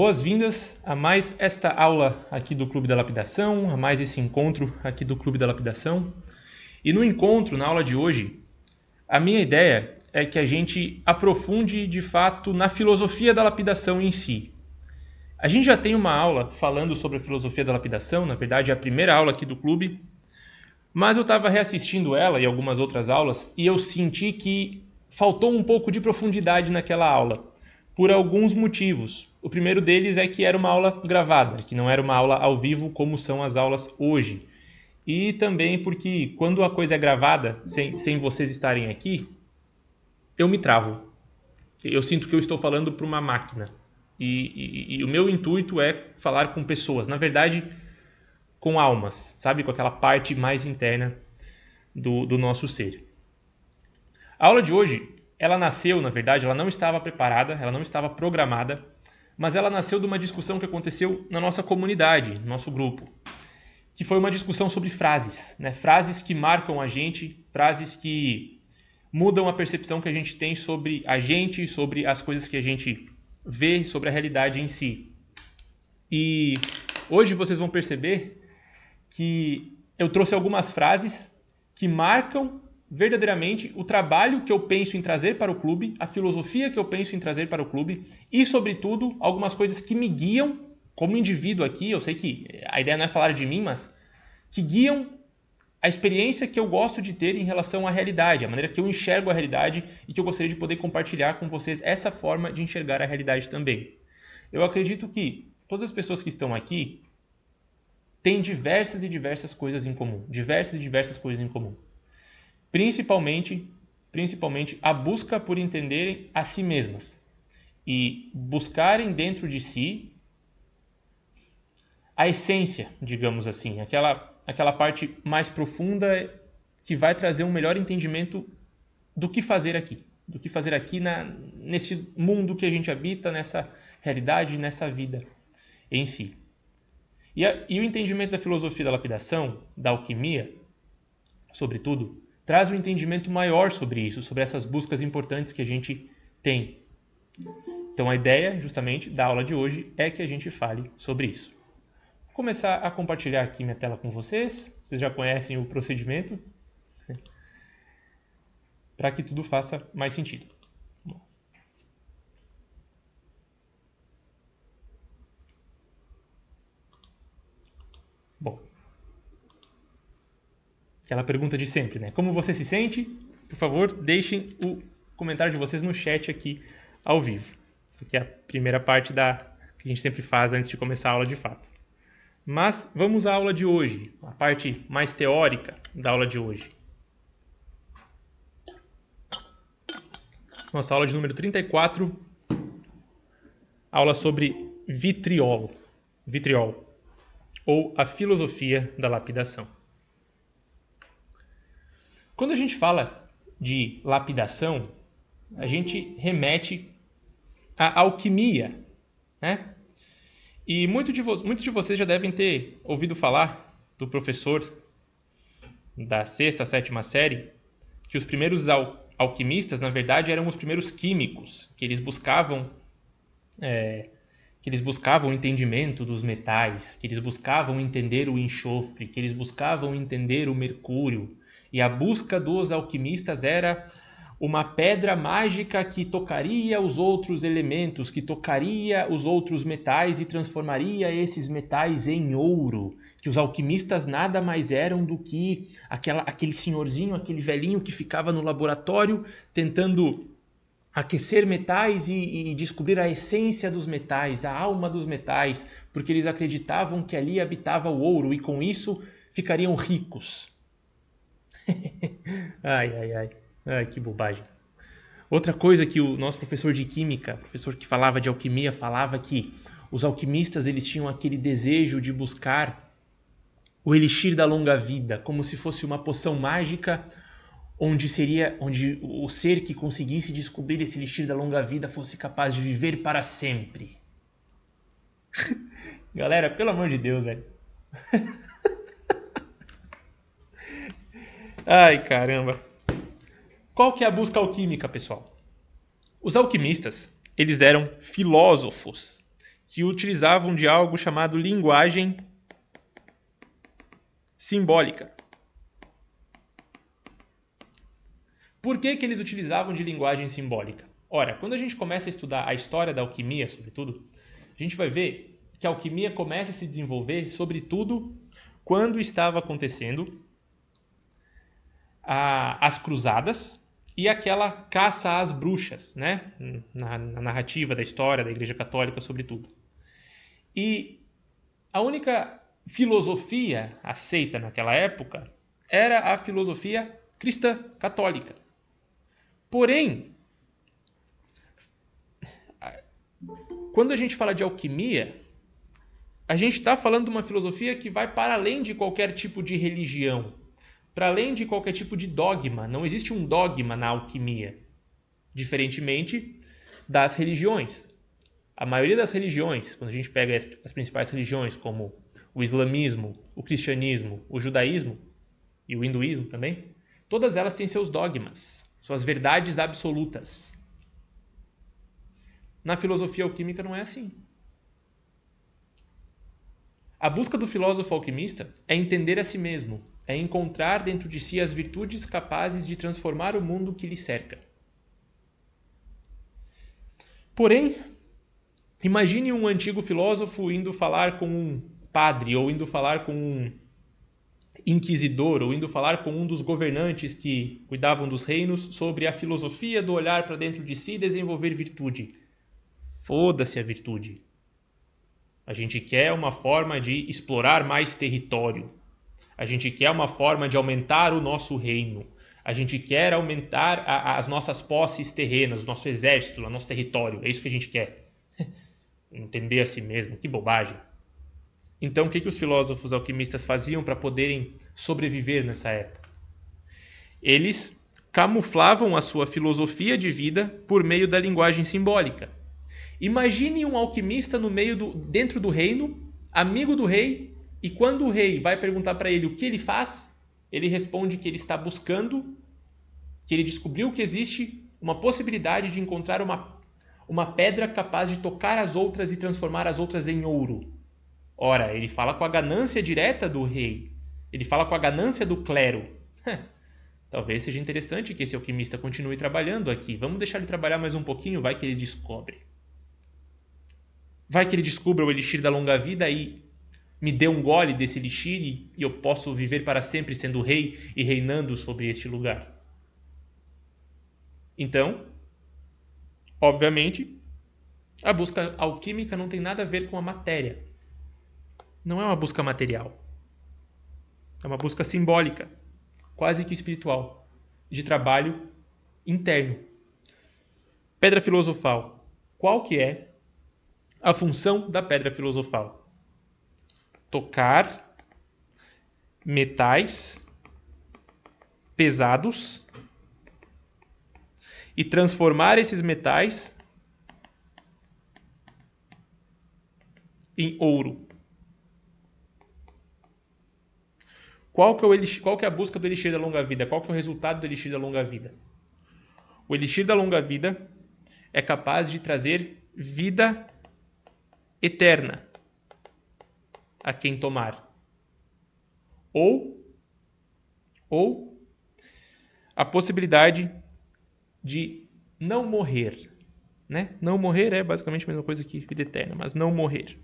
Boas-vindas a mais esta aula aqui do Clube da Lapidação, a mais esse encontro aqui do Clube da Lapidação. E no encontro, na aula de hoje, a minha ideia é que a gente aprofunde de fato na filosofia da lapidação em si. A gente já tem uma aula falando sobre a filosofia da lapidação, na verdade é a primeira aula aqui do clube, mas eu estava reassistindo ela e algumas outras aulas e eu senti que faltou um pouco de profundidade naquela aula, por alguns motivos. O primeiro deles é que era uma aula gravada, que não era uma aula ao vivo como são as aulas hoje. E também porque quando a coisa é gravada, sem vocês estarem aqui, eu me travo. Eu sinto que eu estou falando para uma máquina. E o meu intuito é falar com pessoas, na verdade, com almas, sabe? Com aquela parte mais interna do nosso ser. A aula de hoje, ela nasceu, na verdade, ela não estava preparada, ela não estava programada, mas ela nasceu de uma discussão que aconteceu na nossa comunidade, no nosso grupo, que foi uma discussão sobre frases, né? Frases que marcam a gente, frases que mudam a percepção que a gente tem sobre a gente, sobre as coisas que a gente vê, sobre a realidade em si. E hoje vocês vão perceber que eu trouxe algumas frases que marcam verdadeiramente o trabalho que eu penso em trazer para o clube, a filosofia que eu penso em trazer para o clube e, sobretudo, algumas coisas que me guiam como indivíduo aqui. Eu sei que a ideia não é falar de mim, mas que guiam a experiência que eu gosto de ter em relação à realidade, a maneira que eu enxergo a realidade e que eu gostaria de poder compartilhar com vocês essa forma de enxergar a realidade também. Eu acredito que todas as pessoas que estão aqui têm diversas e diversas coisas em comum, diversas coisas em comum. Principalmente a busca por entenderem a si mesmas e buscarem dentro de si a essência, digamos assim, aquela parte mais profunda que vai trazer um melhor entendimento do que fazer aqui nesse mundo que a gente habita, nessa realidade, nessa vida em si. E o entendimento da filosofia da lapidação, da alquimia, sobretudo, traz um entendimento maior sobre isso, sobre essas buscas importantes que a gente tem. Então a ideia, justamente, da aula de hoje é que a gente fale sobre isso. Vou começar a compartilhar aqui minha tela com vocês. Vocês já conhecem o procedimento, para que tudo faça mais sentido. Bom, aquela pergunta de sempre, né? Como você se sente? Por favor, deixem o comentário de vocês no chat aqui ao vivo. Isso aqui é a primeira parte que a gente sempre faz antes de começar a aula de fato. Mas vamos à aula de hoje, a parte mais teórica da aula de hoje. Nossa aula de número 34, aula sobre vitriol, ou a filosofia da lapidação. Quando a gente fala de lapidação, a gente remete à alquimia, né? E muitos de vocês já devem ter ouvido falar do professor da 6ª, 7ª série, que os primeiros alquimistas, na verdade, eram os primeiros químicos, que eles buscavam o entendimento dos metais, que eles buscavam entender o enxofre, que eles buscavam entender o mercúrio. E a busca dos alquimistas era uma pedra mágica que tocaria os outros elementos, que tocaria os outros metais e transformaria esses metais em ouro. Que os alquimistas nada mais eram do que aquele senhorzinho, aquele velhinho que ficava no laboratório tentando aquecer metais e descobrir a essência dos metais, a alma dos metais, porque eles acreditavam que ali habitava o ouro e com isso ficariam ricos. Ai, que bobagem. Outra coisa que o nosso professor de química, professor que falava de alquimia, falava que os alquimistas eles tinham aquele desejo de buscar o elixir da longa vida, como se fosse uma poção mágica onde o ser que conseguisse descobrir esse elixir da longa vida fosse capaz de viver para sempre. Galera, pelo amor de Deus, velho. Ai, caramba. Qual que é a busca alquímica, pessoal? Os alquimistas, eles eram filósofos que utilizavam de algo chamado linguagem simbólica. Por que eles utilizavam de linguagem simbólica? Ora, quando a gente começa a estudar a história da alquimia, sobretudo, a gente vai ver que a alquimia começa a se desenvolver, sobretudo, quando estava acontecendo as cruzadas e aquela caça às bruxas, né? Na narrativa da história da Igreja Católica, sobretudo. E a única filosofia aceita naquela época era a filosofia cristã católica. Porém, quando a gente fala de alquimia, a gente está falando de uma filosofia que vai para além de qualquer tipo de religião, para além de qualquer tipo de dogma. Não existe um dogma na alquimia, diferentemente das religiões. A maioria das religiões, quando a gente pega as principais religiões, como o islamismo, o cristianismo, o judaísmo e o hinduísmo também, todas elas têm seus dogmas, suas verdades absolutas. Na filosofia alquímica não é assim. A busca do filósofo alquimista é entender a si mesmo, é encontrar dentro de si as virtudes capazes de transformar o mundo que lhe cerca. Porém, imagine um antigo filósofo indo falar com um padre, ou indo falar com um inquisidor, ou indo falar com um dos governantes que cuidavam dos reinos sobre a filosofia do olhar para dentro de si e desenvolver virtude. Foda-se a virtude. A gente quer uma forma de explorar mais território. A gente quer uma forma de aumentar o nosso reino. A gente quer aumentar as nossas posses terrenas, o nosso exército, o nosso território. É isso que a gente quer. Entender a si mesmo. Que bobagem. Então, o que os filósofos alquimistas faziam para poderem sobreviver nessa época? Eles camuflavam a sua filosofia de vida por meio da linguagem simbólica. Imagine um alquimista dentro do reino, amigo do rei, e quando o rei vai perguntar para ele o que ele faz, ele responde que ele está buscando, que ele descobriu que existe uma possibilidade de encontrar uma pedra capaz de tocar as outras e transformar as outras em ouro. Ora, ele fala com a ganância direta do rei, ele fala com a ganância do clero. Talvez seja interessante que esse alquimista continue trabalhando aqui. Vamos deixar ele trabalhar mais um pouquinho, vai que ele descobre. Vai que ele descubra o elixir da longa vida e me dê um gole desse elixir e eu posso viver para sempre sendo rei e reinando sobre este lugar. Então, obviamente, a busca alquímica não tem nada a ver com a matéria. Não é uma busca material. É uma busca simbólica, quase que espiritual, de trabalho interno. Pedra filosofal. Qual que é a função da pedra filosofal? Tocar metais pesados e transformar esses metais em ouro. Qual que é a busca do elixir da longa vida? Qual que é o resultado do elixir da longa vida? O elixir da longa vida é capaz de trazer vida eterna a quem tomar. Ou a possibilidade de não morrer. Né? Não morrer é basicamente a mesma coisa que vida eterna, mas não morrer.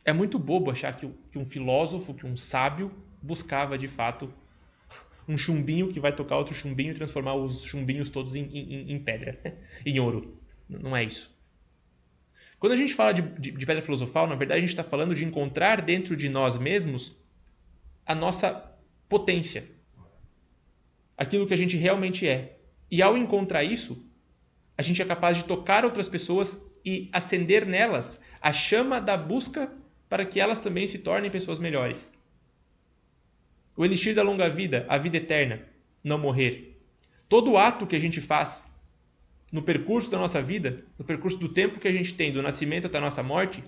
É muito bobo achar que um filósofo, que um sábio, buscava de fato um chumbinho que vai tocar outro chumbinho e transformar os chumbinhos todos em pedra, em ouro. Não é isso. Quando a gente fala de pedra filosofal, na verdade a gente está falando de encontrar dentro de nós mesmos a nossa potência. Aquilo que a gente realmente é. E ao encontrar isso, a gente é capaz de tocar outras pessoas e acender nelas a chama da busca para que elas também se tornem pessoas melhores. O elixir da longa vida, a vida eterna, não morrer. Todo ato que a gente faz no percurso da nossa vida, no percurso do tempo que a gente tem, do nascimento até a nossa morte,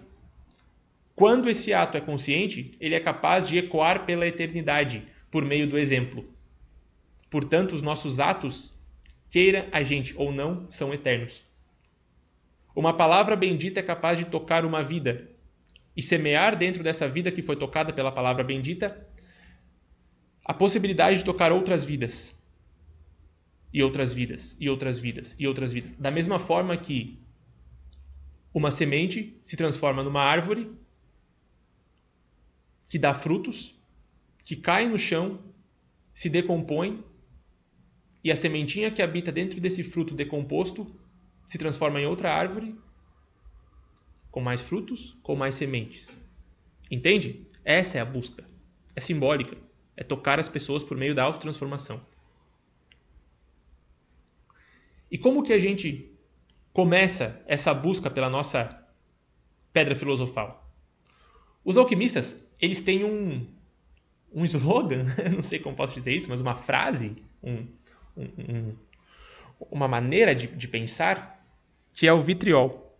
quando esse ato é consciente, ele é capaz de ecoar pela eternidade, por meio do exemplo. Portanto, os nossos atos queira a gente ou não, são eternos. Uma palavra bendita é capaz de tocar uma vida e semear dentro dessa vida que foi tocada pela palavra bendita a possibilidade de tocar outras vidas. E outras vidas, e outras vidas, e outras vidas. Da mesma forma que uma semente se transforma numa árvore que dá frutos, que cai no chão, se decompõe, e a sementinha que habita dentro desse fruto decomposto se transforma em outra árvore, com mais frutos, com mais sementes. Entende? Essa é a busca. É simbólica. É tocar as pessoas por meio da autotransformação. E como que a gente começa essa busca pela nossa pedra filosofal? Os alquimistas, eles têm um slogan, não sei como posso dizer isso, mas uma frase, uma maneira de pensar, que é o vitriol.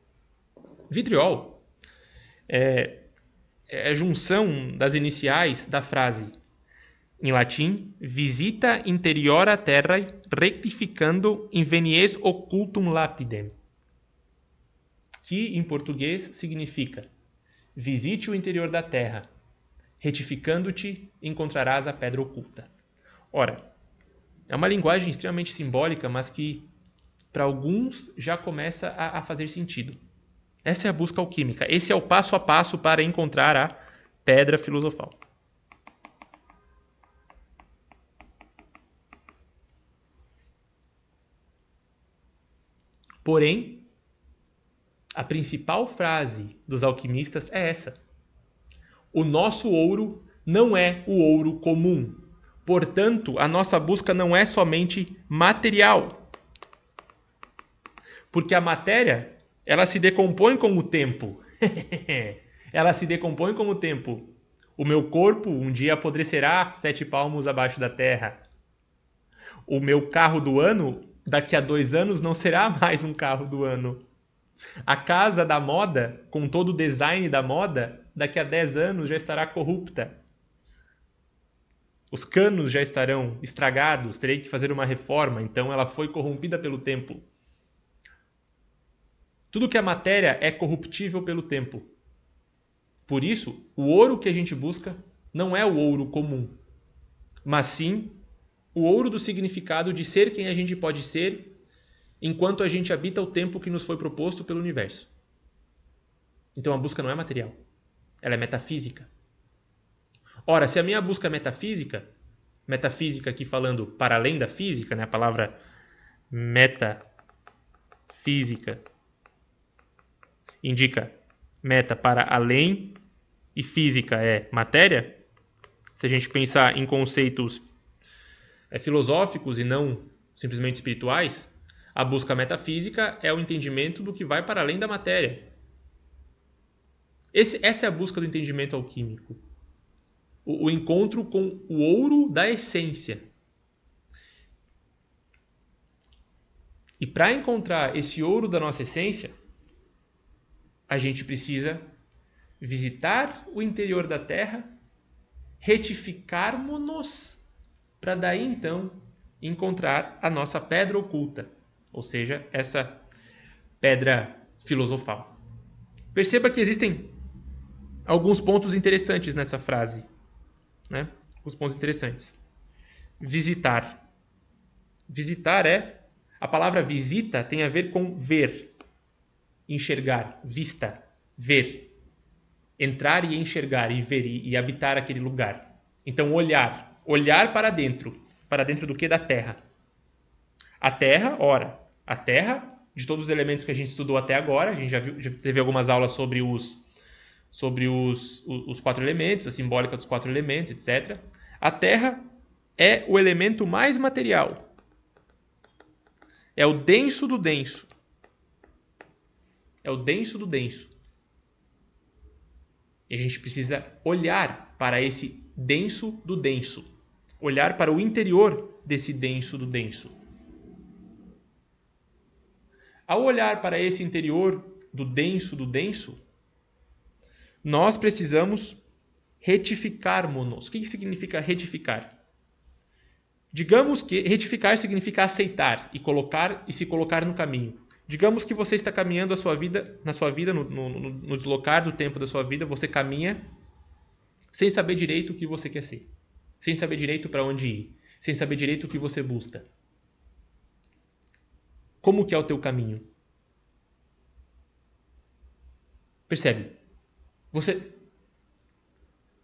Vitriol é a junção das iniciais da frase, em latim, visita interiora terrae rectificando invenies occultum lapidem, que em português significa: visite o interior da terra, retificando-te encontrarás a pedra oculta. Ora, é uma linguagem extremamente simbólica, mas que para alguns já começa a fazer sentido. Essa é a busca alquímica, esse é o passo a passo para encontrar a pedra filosofal. Porém, a principal frase dos alquimistas é essa: o nosso ouro não é o ouro comum. Portanto, a nossa busca não é somente material. Porque a matéria, ela se decompõe com o tempo. Ela se decompõe com o tempo. O meu corpo um dia apodrecerá 7 palmos abaixo da terra. O meu carro do ano, daqui a 2 anos, não será mais um carro do ano. A casa da moda, com todo o design da moda, daqui a 10 anos já estará corrupta. Os canos já estarão estragados, terei que fazer uma reforma, então ela foi corrompida pelo tempo. Tudo que é matéria é corruptível pelo tempo. Por isso, o ouro que a gente busca não é o ouro comum, mas sim o ouro do significado de ser quem a gente pode ser enquanto a gente habita o tempo que nos foi proposto pelo universo. Então a busca não é material, ela é metafísica. Ora, se a minha busca é metafísica aqui falando para além da física, né? A palavra metafísica indica meta para além e física é matéria. Se a gente pensar em conceitos filosóficos e não simplesmente espirituais, a busca metafísica é o entendimento do que vai para além da matéria. Essa é a busca do entendimento alquímico. O encontro com o ouro da essência. E para encontrar esse ouro da nossa essência, a gente precisa visitar o interior da terra, retificarmos-nos, para daí então encontrar a nossa pedra oculta, ou seja, essa pedra filosofal. Perceba que existem alguns pontos interessantes nessa frase, né? Alguns pontos interessantes. Visitar. Visitar a palavra visita tem a ver com ver, enxergar, vista, ver. Entrar e enxergar, e ver, e habitar aquele lugar. Então, olhar para dentro do que? Da terra. A terra, ora, a terra, de todos os elementos que a gente estudou até agora, a gente já teve algumas aulas sobre os 4 elementos, a simbólica dos 4 elementos, etc. A terra é o elemento mais material. É o denso do denso. É o denso do denso. E a gente precisa olhar para esse denso do denso. Olhar para o interior desse denso do denso. Ao olhar para esse interior do denso, nós precisamos retificarmos-nos. O que significa retificar? Digamos que retificar significa aceitar e se colocar no caminho. Digamos que você está caminhando na sua vida, no deslocar do tempo da sua vida, você caminha sem saber direito o que você quer ser, sem saber direito para onde ir, sem saber direito o que você busca. Como que é o teu caminho? Percebe? Você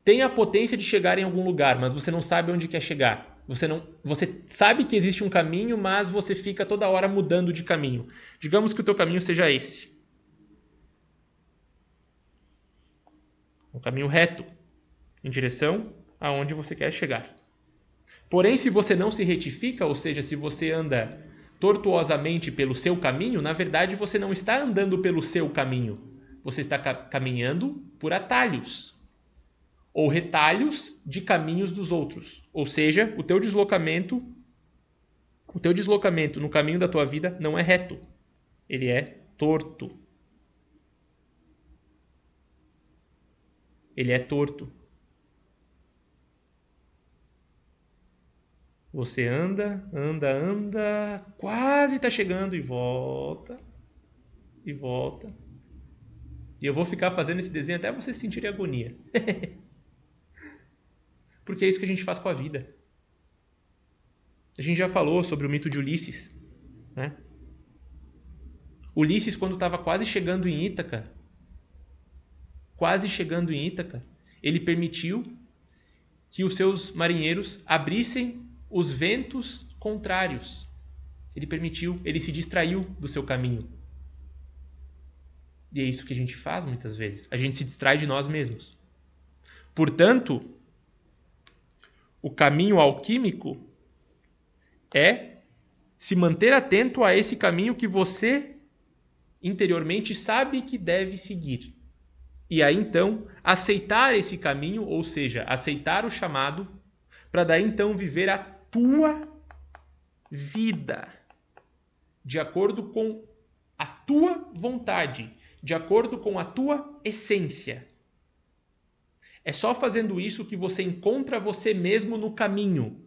tem a potência de chegar em algum lugar, mas você não sabe onde quer chegar. Você sabe que existe um caminho, mas você fica toda hora mudando de caminho. Digamos que o teu caminho seja esse. Um caminho reto, em direção aonde você quer chegar. Porém, se você não se retifica, ou seja, se você anda tortuosamente pelo seu caminho, na verdade você não está andando pelo seu caminho. Você está caminhando por atalhos ou retalhos de caminhos dos outros. Ou seja, o teu deslocamento no caminho da tua vida não é reto. Ele é torto. Ele é torto. Você anda, quase está chegando e volta. E volta. E eu vou ficar fazendo esse desenho até você sentir agonia. Porque é isso que a gente faz com a vida. A gente já falou sobre o mito de Ulisses, né? Ulisses, quando estava quase chegando em Ítaca, ele permitiu que os seus marinheiros abrissem os ventos contrários. Ele se distraiu do seu caminho. E é isso que a gente faz muitas vezes. A gente se distrai de nós mesmos. Portanto, o caminho alquímico é se manter atento a esse caminho que você interiormente sabe que deve seguir. E aí então aceitar esse caminho, ou seja, aceitar o chamado, para daí então viver a tua vida de acordo com a tua vontade, de acordo com a tua essência. É só fazendo isso que você encontra você mesmo no caminho.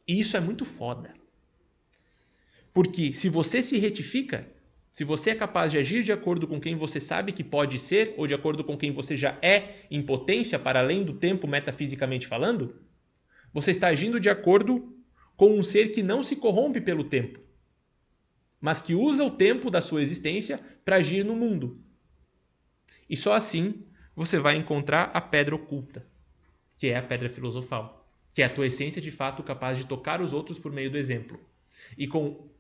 E isso é muito foda. Porque se você se retifica, se você é capaz de agir de acordo com quem você sabe que pode ser, ou de acordo com quem você já é em potência para além do tempo metafisicamente falando, você está agindo de acordo com um ser que não se corrompe pelo tempo, mas que usa o tempo da sua existência para agir no mundo. E só assim você vai encontrar a pedra oculta, que é a pedra filosofal, que é a tua essência de fato capaz de tocar os outros por meio do exemplo. E com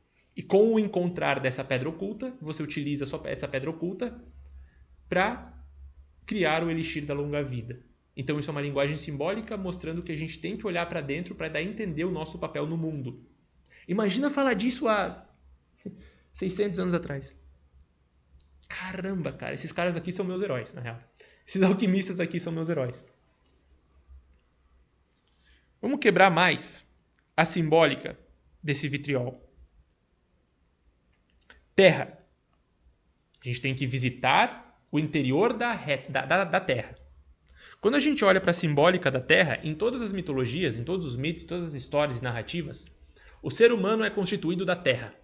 o encontrar dessa pedra oculta, você utiliza essa pedra oculta para criar o elixir da longa vida. Então isso é uma linguagem simbólica mostrando que a gente tem que olhar para dentro para dar a entender o nosso papel no mundo. Imagina falar disso há 600 anos atrás. Caramba, cara, esses caras aqui são meus heróis, na real. Esses alquimistas aqui são meus heróis. Vamos quebrar mais a simbólica desse vitriol. Terra. A gente tem que visitar o interior da Terra. Quando a gente olha para a simbólica da Terra, em todas as mitologias, em todos os mitos, todas as histórias e narrativas, o ser humano é constituído da Terra,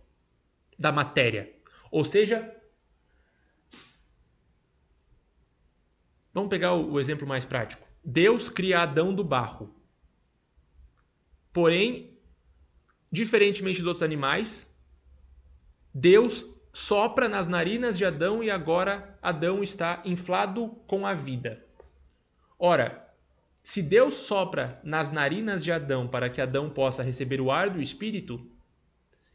da matéria. Ou seja, vamos pegar o exemplo mais prático. Deus cria Adão do barro. Porém, diferentemente dos outros animais, Deus sopra nas narinas de Adão e agora Adão está inflado com a vida. Ora, se Deus sopra nas narinas de Adão para que Adão possa receber o ar do Espírito,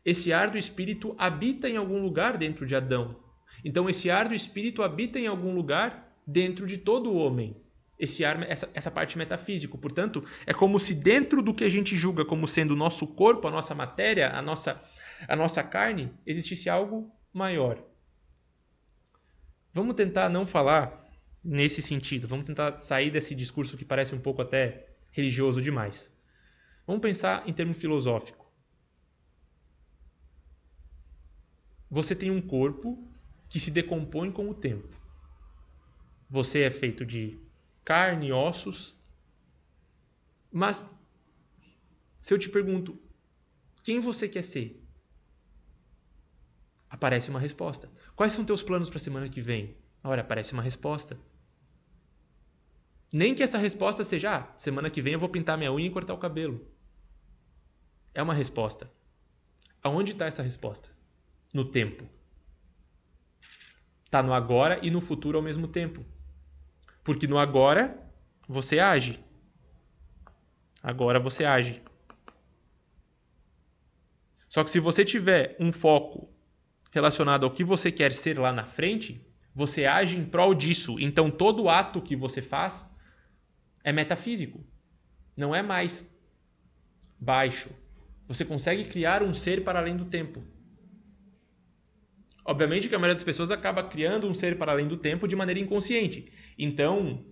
esse ar do Espírito habita em algum lugar dentro de Adão. Então esse ar do Espírito habita em algum lugar dentro de todo o homem. Esse ar, essa parte metafísica. Portanto, é como se dentro do que a gente julga como sendo o nosso corpo, a nossa matéria, a nossa carne, existisse algo maior. Vamos tentar não falar nesse sentido. Vamos tentar sair desse discurso que parece um pouco até religioso demais. Vamos pensar em termo filosófico. Você tem um corpo que se decompõe com o tempo. Você é feito de carne e ossos, mas Se eu te pergunto, quem você quer ser? Aparece uma resposta. Quais são teus planos para a semana que vem? Ora, aparece uma resposta. Nem que essa resposta seja, semana que vem eu vou pintar minha unha e cortar o cabelo. É uma resposta. Aonde está essa resposta? No tempo. Está no agora e no futuro ao mesmo tempo. Porque no agora você age. Agora você age. Só que se você tiver um foco relacionado ao que você quer ser lá na frente, você age em prol disso. Então todo ato que você faz é metafísico. Não é mais baixo. Você consegue criar um ser para além do tempo. Obviamente que a maioria das pessoas acaba criando um ser para além do tempo de maneira inconsciente. Então,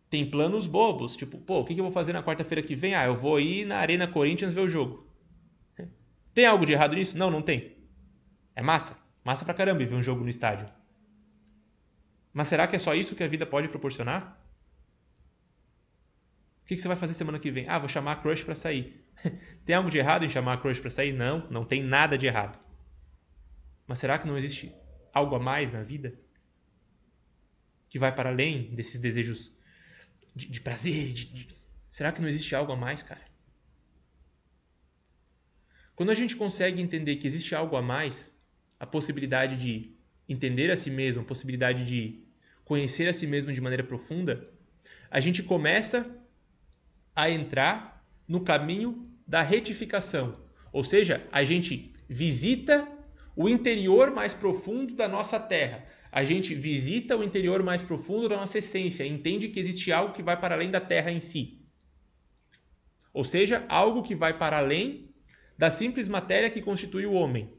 tem planos bobos, tipo, o que eu vou fazer na quarta-feira que vem? Eu vou ir na Arena Corinthians ver o jogo. Tem algo de errado nisso? Não, não tem. É massa. Massa pra caramba ver um jogo no estádio. Mas será que é só isso que a vida pode proporcionar? O que você vai fazer semana que vem? Vou chamar a crush pra sair. Tem algo de errado em chamar a crush pra sair? Não, não tem nada de errado. Mas será que não existe algo a mais na vida? Que vai para além desses desejos de prazer? Será que não existe algo a mais, cara? Quando a gente consegue entender que existe algo a mais, a possibilidade de entender a si mesmo, a possibilidade de conhecer a si mesmo de maneira profunda, a gente começa a entrar no caminho da retificação. Ou seja, a gente visita o interior mais profundo da nossa terra. A gente visita o interior mais profundo da nossa essência, entende que existe algo que vai para além da terra em si. Ou seja, algo que vai para além da simples matéria que constitui o homem.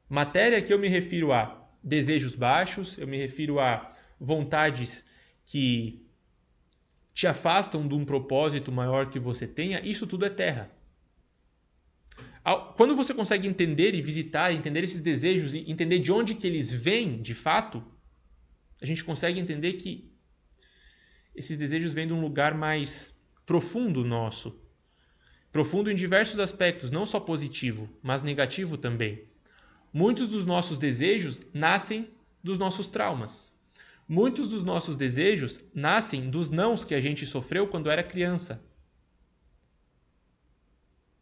Matéria que eu me refiro a desejos baixos, eu me refiro a vontades que te afastam de um propósito maior que você tenha, isso tudo é terra. Quando você consegue entender e visitar, entender esses desejos e entender de onde que eles vêm, de fato, a gente consegue entender que esses desejos vêm de um lugar mais profundo nosso. Profundo em diversos aspectos, não só positivo, mas negativo também. Muitos dos nossos desejos nascem dos nossos traumas. Muitos dos nossos desejos nascem dos nãos que a gente sofreu quando era criança.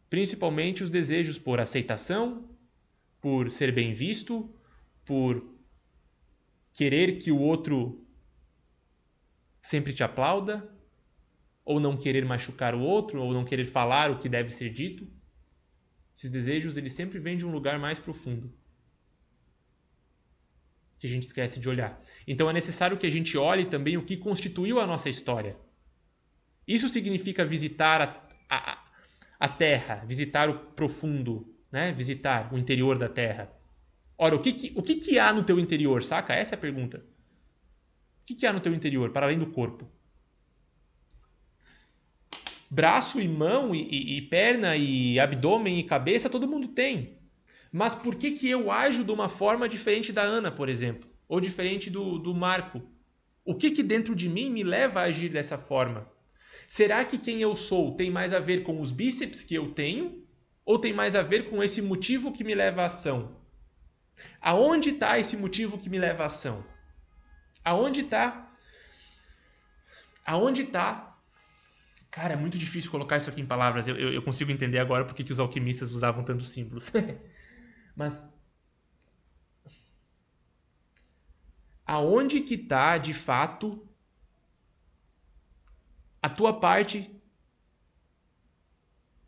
Principalmente os desejos por aceitação, por ser bem visto, por querer que o outro sempre te aplauda, ou não querer machucar o outro, ou não querer falar o que deve ser dito. Esses desejos, eles sempre vêm de um lugar mais profundo, que a gente esquece de olhar. Então é necessário que a gente olhe também o que constituiu a nossa história. Isso significa visitar a terra, visitar o profundo, né? Visitar o interior da terra. Ora, o que há no teu interior, saca? Essa é a pergunta. O que há no teu interior, para além do corpo? Braço e mão e perna e abdômen e cabeça, todo mundo tem. Mas por que eu ajo de uma forma diferente da Ana, por exemplo? Ou diferente do Marco? O que dentro de mim me leva a agir dessa forma? Será que quem eu sou tem mais a ver com os bíceps que eu tenho? Ou tem mais a ver com esse motivo que me leva à ação? Aonde está esse motivo que me leva à ação? Aonde está? Aonde está? Cara, é muito difícil colocar isso aqui em palavras. Eu consigo entender agora porque que os alquimistas usavam tantos símbolos. Mas aonde que está, de fato, a tua parte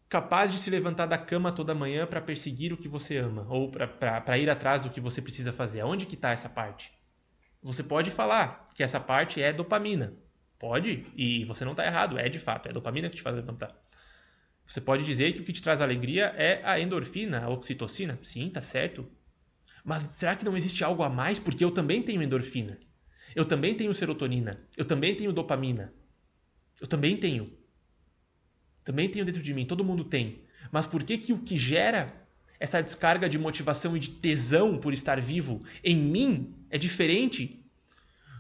capaz de se levantar da cama toda manhã para perseguir o que você ama ou para ir atrás do que você precisa fazer? Aonde que está essa parte? Você pode falar que essa parte é dopamina. Pode, e você não está errado, é de fato, é dopamina que te faz levantar. Você pode dizer que o que te traz alegria é a endorfina, a oxitocina. Sim, tá certo. Mas será que não existe algo a mais? Porque eu também tenho endorfina. Eu também tenho serotonina. Eu também tenho dopamina. Eu também tenho. Também tenho dentro de mim, todo mundo tem. Mas por que o que gera essa descarga de motivação e de tesão por estar vivo em mim é diferente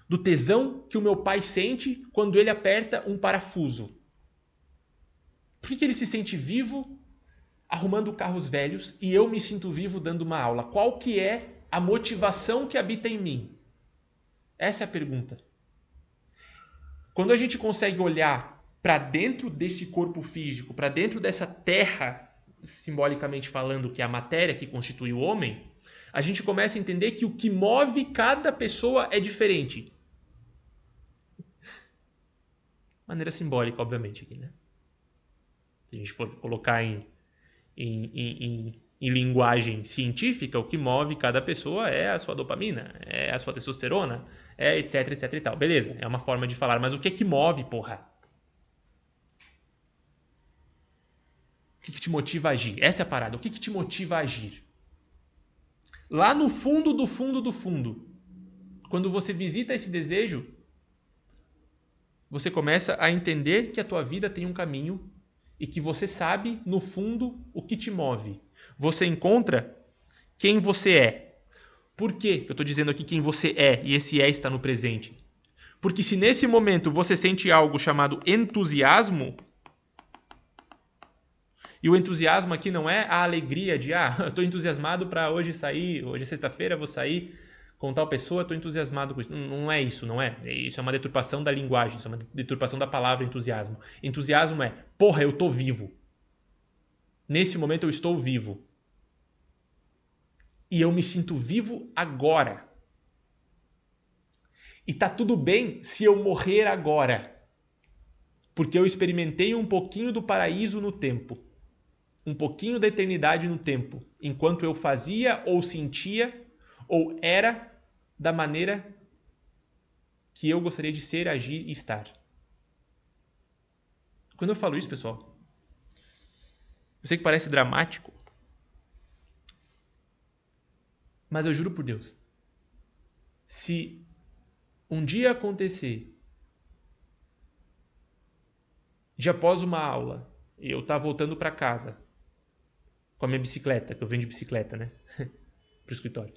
do tesão que o meu pai sente quando ele aperta um parafuso? Por que ele se sente vivo arrumando carros velhos e eu me sinto vivo dando uma aula? Qual que é a motivação que habita em mim? Essa é a pergunta. Quando a gente consegue olhar para dentro desse corpo físico, para dentro dessa terra, simbolicamente falando, que é a matéria que constitui o homem, a gente começa a entender que o que move cada pessoa é diferente. Maneira simbólica, obviamente, aqui, né? Se a gente for colocar em linguagem científica, o que move cada pessoa é a sua dopamina, é a sua testosterona, é etc, etc e tal. Beleza, é uma forma de falar, mas o que é que move, porra? O que te motiva a agir? Essa é a parada. O que te motiva a agir? Lá no fundo do fundo do fundo, quando você visita esse desejo, você começa a entender que a tua vida tem um caminho e que você sabe, no fundo, o que te move. Você encontra quem você é. Por que eu estou dizendo aqui quem você é e esse é está no presente? Porque se nesse momento você sente algo chamado entusiasmo, e o entusiasmo aqui não é a alegria de eu estou entusiasmado para hoje sair, hoje é sexta-feira, vou sair com tal pessoa, estou entusiasmado com isso. Não é isso, não é? Isso é uma deturpação da linguagem, isso é uma deturpação da palavra entusiasmo. Entusiasmo é, porra, eu estou vivo. Nesse momento eu estou vivo. E eu me sinto vivo agora. E tá tudo bem se eu morrer agora. Porque eu experimentei um pouquinho do paraíso no tempo. Um pouquinho da eternidade no tempo. Enquanto eu fazia ou sentia ou era da maneira que eu gostaria de ser, agir e estar. Quando eu falo isso, pessoal, eu sei que parece dramático, mas eu juro por Deus, se um dia acontecer de após uma aula eu estar voltando para casa com a minha bicicleta, que eu venho de bicicleta, né, pro escritório,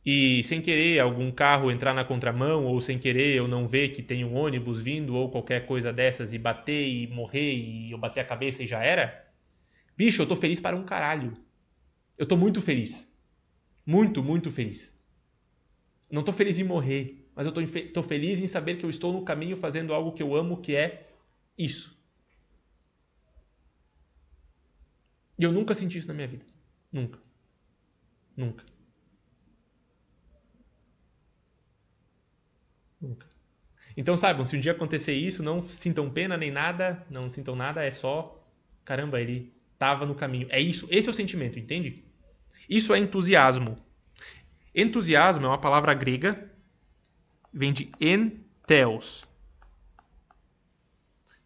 e sem querer algum carro entrar na contramão, ou sem querer eu não ver que tem um ônibus vindo, ou qualquer coisa dessas, e bater e morrer, e eu bater a cabeça e já era, bicho, eu tô feliz para um caralho. Eu tô muito feliz. Muito, muito feliz. Não tô feliz em morrer, mas eu tô feliz em saber que eu estou no caminho fazendo algo que eu amo, que é isso. E eu nunca senti isso na minha vida. Nunca. Nunca. Nunca. Então saibam, se um dia acontecer isso, não sintam pena nem nada, não sintam nada, é só, caramba, ele estava no caminho. É isso, esse é o sentimento, entende? Isso é entusiasmo. Entusiasmo é uma palavra grega, vem de entheos.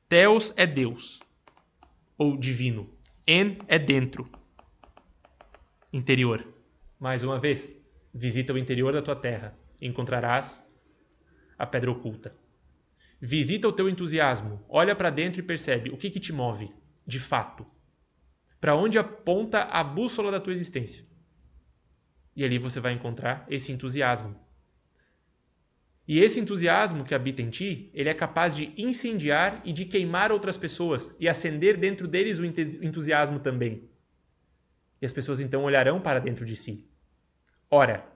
Theos é Deus, ou divino. En é dentro, interior. Mais uma vez, visita o interior da tua terra, encontrarás a pedra oculta. Visita o teu entusiasmo, olha para dentro e percebe o que te move, de fato. Para onde aponta a bússola da tua existência. E ali você vai encontrar esse entusiasmo. E esse entusiasmo que habita em ti, ele é capaz de incendiar e de queimar outras pessoas e acender dentro deles o entusiasmo também. E as pessoas então olharão para dentro de si. Ora,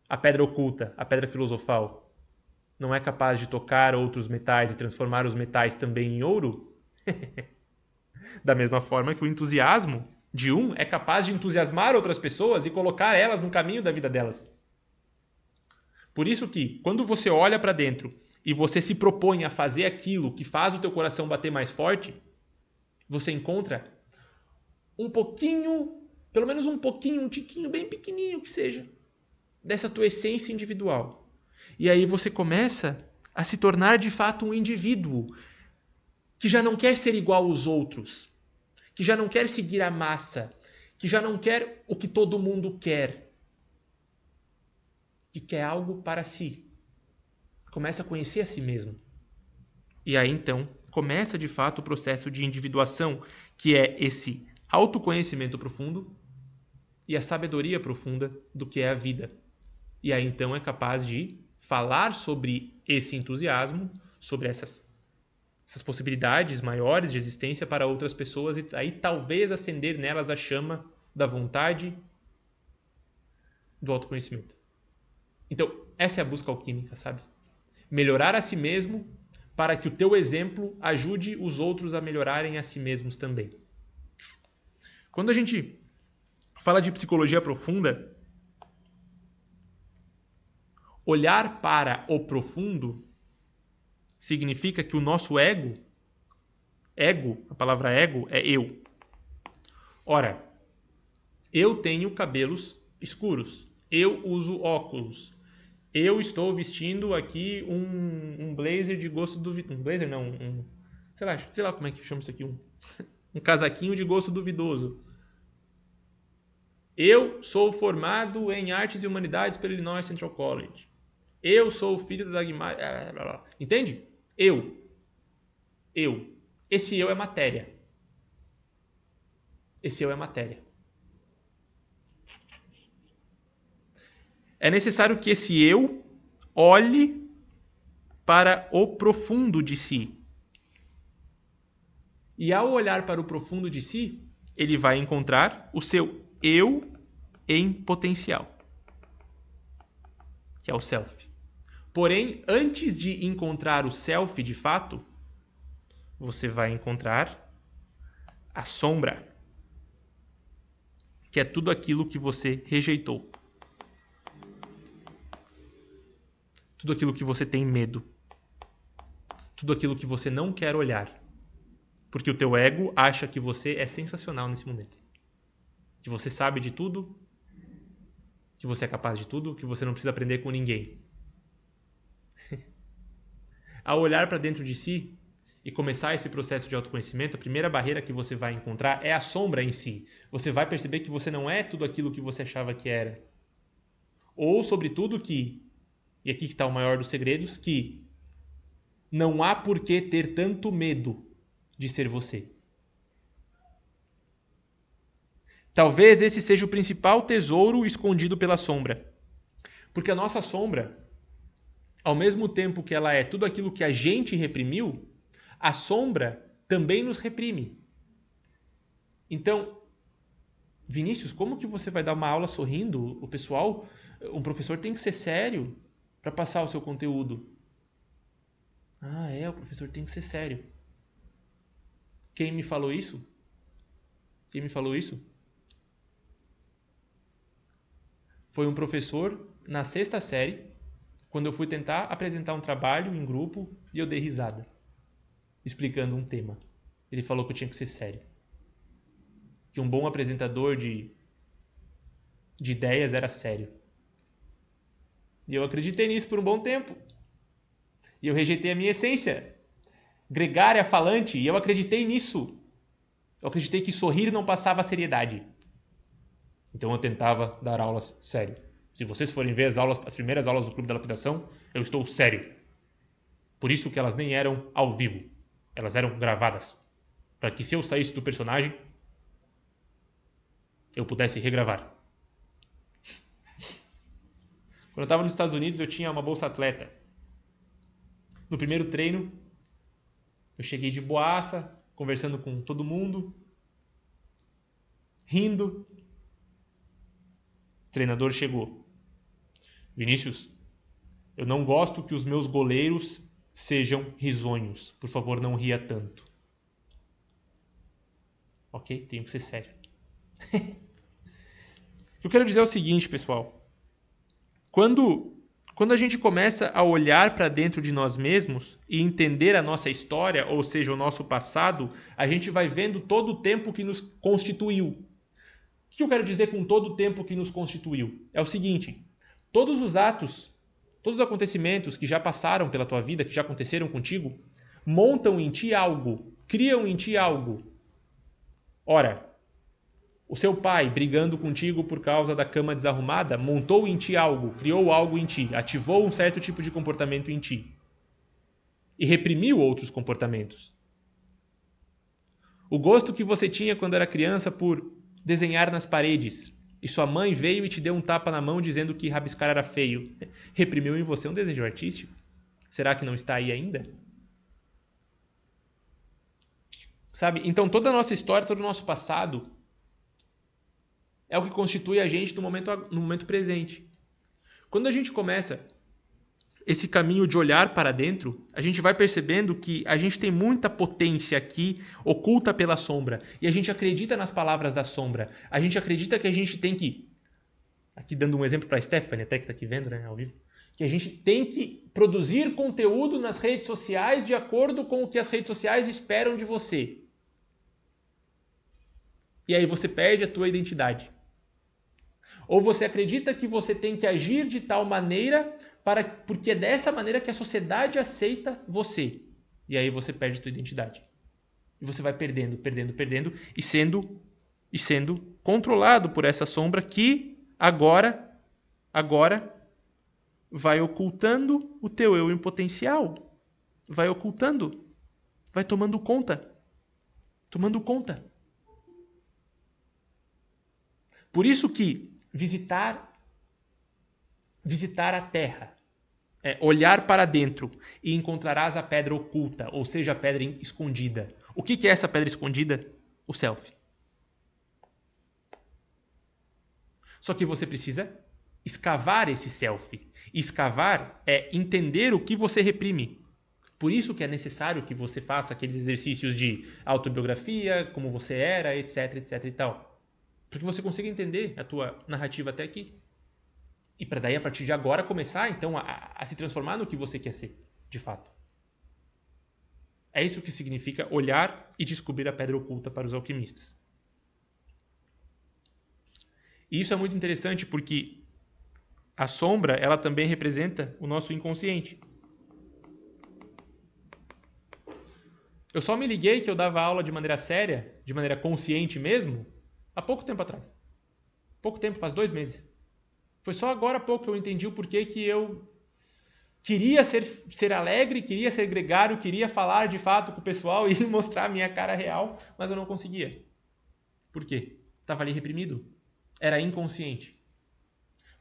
a pedra oculta, a pedra filosofal, não é capaz de tocar outros metais e transformar os metais também em ouro? Da mesma forma que o entusiasmo de um é capaz de entusiasmar outras pessoas e colocar elas no caminho da vida delas. Por isso que, quando você olha para dentro e você se propõe a fazer aquilo que faz o teu coração bater mais forte, você encontra um pouquinho, pelo menos um pouquinho, um tiquinho bem pequenininho que seja, dessa tua essência individual. E aí você começa a se tornar de fato um indivíduo que já não quer ser igual aos outros, que já não quer seguir a massa, que já não quer o que todo mundo quer, que quer algo para si. Começa a conhecer a si mesmo. E aí então começa de fato o processo de individuação, que é esse autoconhecimento profundo e a sabedoria profunda do que é a vida. E aí então é capaz de falar sobre esse entusiasmo, sobre essas essas possibilidades maiores de existência para outras pessoas e aí talvez acender nelas a chama da vontade do autoconhecimento. Então, essa é a busca alquímica, sabe? Melhorar a si mesmo para que o teu exemplo ajude os outros a melhorarem a si mesmos também. Quando a gente fala de psicologia profunda, olhar para o profundo significa que o nosso ego, a palavra ego é eu. Ora, eu tenho cabelos escuros, eu uso óculos, eu estou vestindo aqui um blazer de gosto duvidoso. Um blazer não, sei lá como é que chama isso aqui, um casaquinho de gosto duvidoso. Eu sou formado em Artes e Humanidades pelo Illinois Central College. Eu sou filho da Dagmar... Entende? Eu. Esse eu é matéria. É necessário que esse eu olhe para o profundo de si. E ao olhar para o profundo de si, ele vai encontrar o seu eu em potencial, que é o self. Porém, antes de encontrar o self de fato, você vai encontrar a sombra, que é tudo aquilo que você rejeitou. Tudo aquilo que você tem medo. Tudo aquilo que você não quer olhar. Porque o teu ego acha que você é sensacional nesse momento. Que você sabe de tudo, que você é capaz de tudo, que você não precisa aprender com ninguém. Ao olhar para dentro de si e começar esse processo de autoconhecimento, a primeira barreira que você vai encontrar é a sombra em si. Você vai perceber que você não é tudo aquilo que você achava que era. Ou, sobretudo, que, e aqui que está o maior dos segredos, que não há por que ter tanto medo de ser você. Talvez esse seja o principal tesouro escondido pela sombra. Porque a nossa sombra, ao mesmo tempo que ela é tudo aquilo que a gente reprimiu, a sombra também nos reprime. Então, Vinícius, como que você vai dar uma aula sorrindo? O pessoal, um professor tem que ser sério para passar o seu conteúdo. O professor tem que ser sério. Quem me falou isso? Foi um professor na 6ª série, quando eu fui tentar apresentar um trabalho em grupo e eu dei risada, explicando um tema. Ele falou que eu tinha que ser sério. Que um bom apresentador de ideias era sério. E eu acreditei nisso por um bom tempo. E eu rejeitei a minha essência gregária, falante, e eu acreditei nisso. Eu acreditei que sorrir não passava a seriedade. Então eu tentava dar aulas sério. Se vocês forem ver as primeiras aulas do Clube da Lapidação, eu estou sério. Por isso que elas nem eram ao vivo. Elas eram gravadas. Para que se eu saísse do personagem, eu pudesse regravar. Quando eu estava nos Estados Unidos, eu tinha uma bolsa atleta. No primeiro treino, eu cheguei de boaça, conversando com todo mundo, rindo. O treinador chegou. Vinícius, eu não gosto que os meus goleiros sejam risonhos. Por favor, não ria tanto. Ok? Tenho que ser sério. Eu quero dizer o seguinte, pessoal. Quando a gente começa a olhar para dentro de nós mesmos e entender a nossa história, ou seja, o nosso passado, a gente vai vendo todo o tempo que nos constituiu. O que eu quero dizer com todo o tempo que nos constituiu? É o seguinte, todos os atos, todos os acontecimentos que já passaram pela tua vida, que já aconteceram contigo, montam em ti algo, criam em ti algo. Ora, o seu pai brigando contigo por causa da cama desarrumada montou em ti algo, criou algo em ti, ativou um certo tipo de comportamento em ti e reprimiu outros comportamentos. O gosto que você tinha quando era criança por desenhar nas paredes e sua mãe veio e te deu um tapa na mão dizendo que rabiscar era feio, reprimiu em você um desejo artístico? Será que não está aí ainda? Sabe? Então toda a nossa história, todo o nosso passado é o que constitui a gente no momento presente. Quando a gente começa esse caminho de olhar para dentro, a gente vai percebendo que a gente tem muita potência aqui oculta pela sombra. E a gente acredita nas palavras da sombra. A gente acredita que a gente tem que... Aqui dando um exemplo para a Stephanie, até que está aqui vendo, né, ao vivo. Que a gente tem que produzir conteúdo nas redes sociais de acordo com o que as redes sociais esperam de você. E aí você perde a tua identidade. Ou você acredita que você tem que agir de tal maneira porque é dessa maneira que a sociedade aceita você. E aí você perde a tua identidade. E você vai perdendo e sendo controlado por essa sombra que agora vai ocultando o teu eu em potencial. Vai ocultando. Vai tomando conta. Por isso que visitar a terra, olhar para dentro e encontrarás a pedra oculta, ou seja, a pedra escondida. O que é essa pedra escondida? O self. Só que você precisa escavar esse self. Escavar é entender o que você reprime. Por isso que é necessário que você faça aqueles exercícios de autobiografia, como você era, etc, etc e tal. Para que você consiga entender a tua narrativa até aqui. E para daí, a partir de agora, começar então a se transformar no que você quer ser, de fato. É isso que significa olhar e descobrir a pedra oculta para os alquimistas. E isso é muito interessante porque a sombra, ela também representa o nosso inconsciente. Eu só me liguei que eu dava aula de maneira séria, de maneira consciente mesmo, há pouco tempo atrás. Pouco tempo, faz 2 meses. Foi só agora há pouco que eu entendi o porquê que eu queria ser alegre, queria ser gregário, queria falar de fato com o pessoal e mostrar a minha cara real, mas eu não conseguia. Por quê? Estava ali reprimido. Era inconsciente.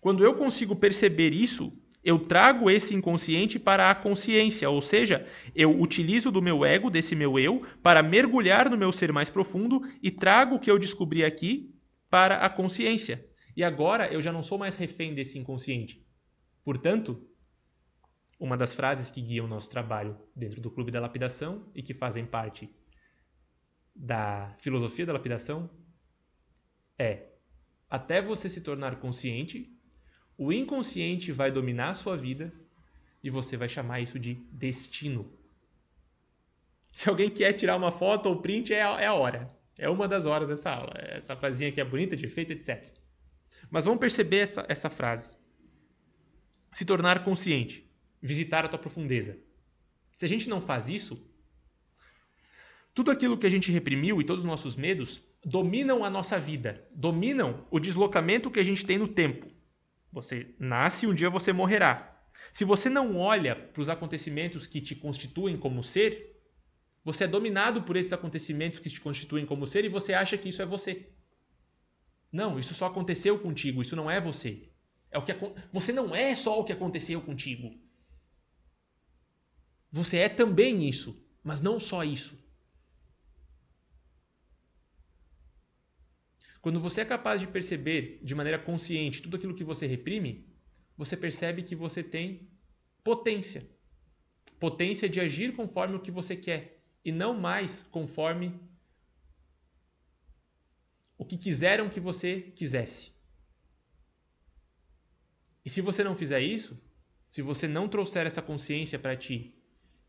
Quando eu consigo perceber isso, eu trago esse inconsciente para a consciência, ou seja, eu utilizo do meu ego, desse meu eu, para mergulhar no meu ser mais profundo e trago o que eu descobri aqui para a consciência. E agora eu já não sou mais refém desse inconsciente. Portanto, uma das frases que guiam o nosso trabalho dentro do Clube da Lapidação e que fazem parte da filosofia da lapidação é: até você se tornar consciente, o inconsciente vai dominar a sua vida e você vai chamar isso de destino. Se alguém quer tirar uma foto ou print, é a hora. É uma das horas dessa aula. Essa frasinha aqui é bonita, de efeito, etc. Mas vamos perceber essa frase. Se tornar consciente. Visitar a tua profundeza. Se a gente não faz isso, tudo aquilo que a gente reprimiu e todos os nossos medos dominam a nossa vida. Dominam o deslocamento que a gente tem no tempo. Você nasce e um dia você morrerá. Se você não olha para os acontecimentos que te constituem como ser, você é dominado por esses acontecimentos que te constituem como ser e você acha que isso é você. Não, isso só aconteceu contigo, isso não é você. Você não é só o que aconteceu contigo. Você é também isso, mas não só isso. Quando você é capaz de perceber de maneira consciente tudo aquilo que você reprime, você percebe que você tem potência. Potência de agir conforme o que você quer e não mais conforme o que quiseram que você quisesse. E se você não fizer isso, se você não trouxer essa consciência para ti,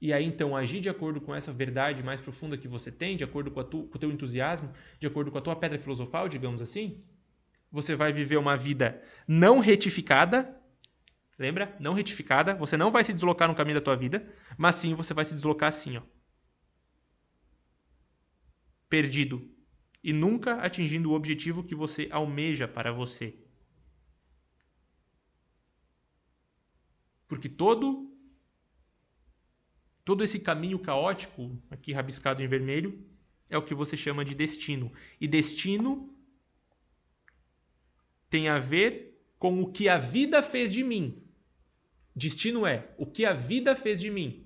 e aí então agir de acordo com essa verdade mais profunda que você tem, de acordo com o teu entusiasmo, de acordo com a tua pedra filosofal, digamos assim, você vai viver uma vida não retificada, lembra? Não retificada, você não vai se deslocar no caminho da tua vida, mas sim você vai se deslocar assim, ó. Perdido. E nunca atingindo o objetivo que você almeja para você. Porque todo esse caminho caótico, aqui rabiscado em vermelho, é o que você chama de destino. E destino tem a ver com o que a vida fez de mim. Destino é o que a vida fez de mim.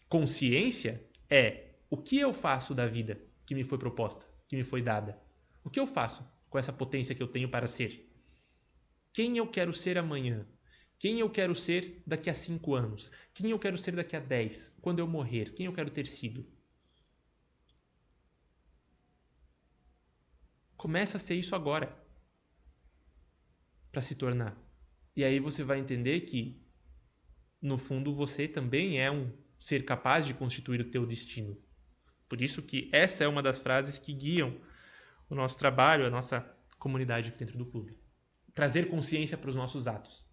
Consciência é o que eu faço da vida que me foi proposta, que me foi dada? O que eu faço com essa potência que eu tenho para ser? Quem eu quero ser amanhã? Quem eu quero ser daqui a 5 anos? Quem eu quero ser daqui a 10? Quando eu morrer? Quem eu quero ter sido? Começa a ser isso agora. Para se tornar. E aí você vai entender que, no fundo, você também é um ser capaz de constituir o teu destino. Por isso que essa é uma das frases que guiam o nosso trabalho, a nossa comunidade aqui dentro do clube. Trazer consciência para os nossos atos.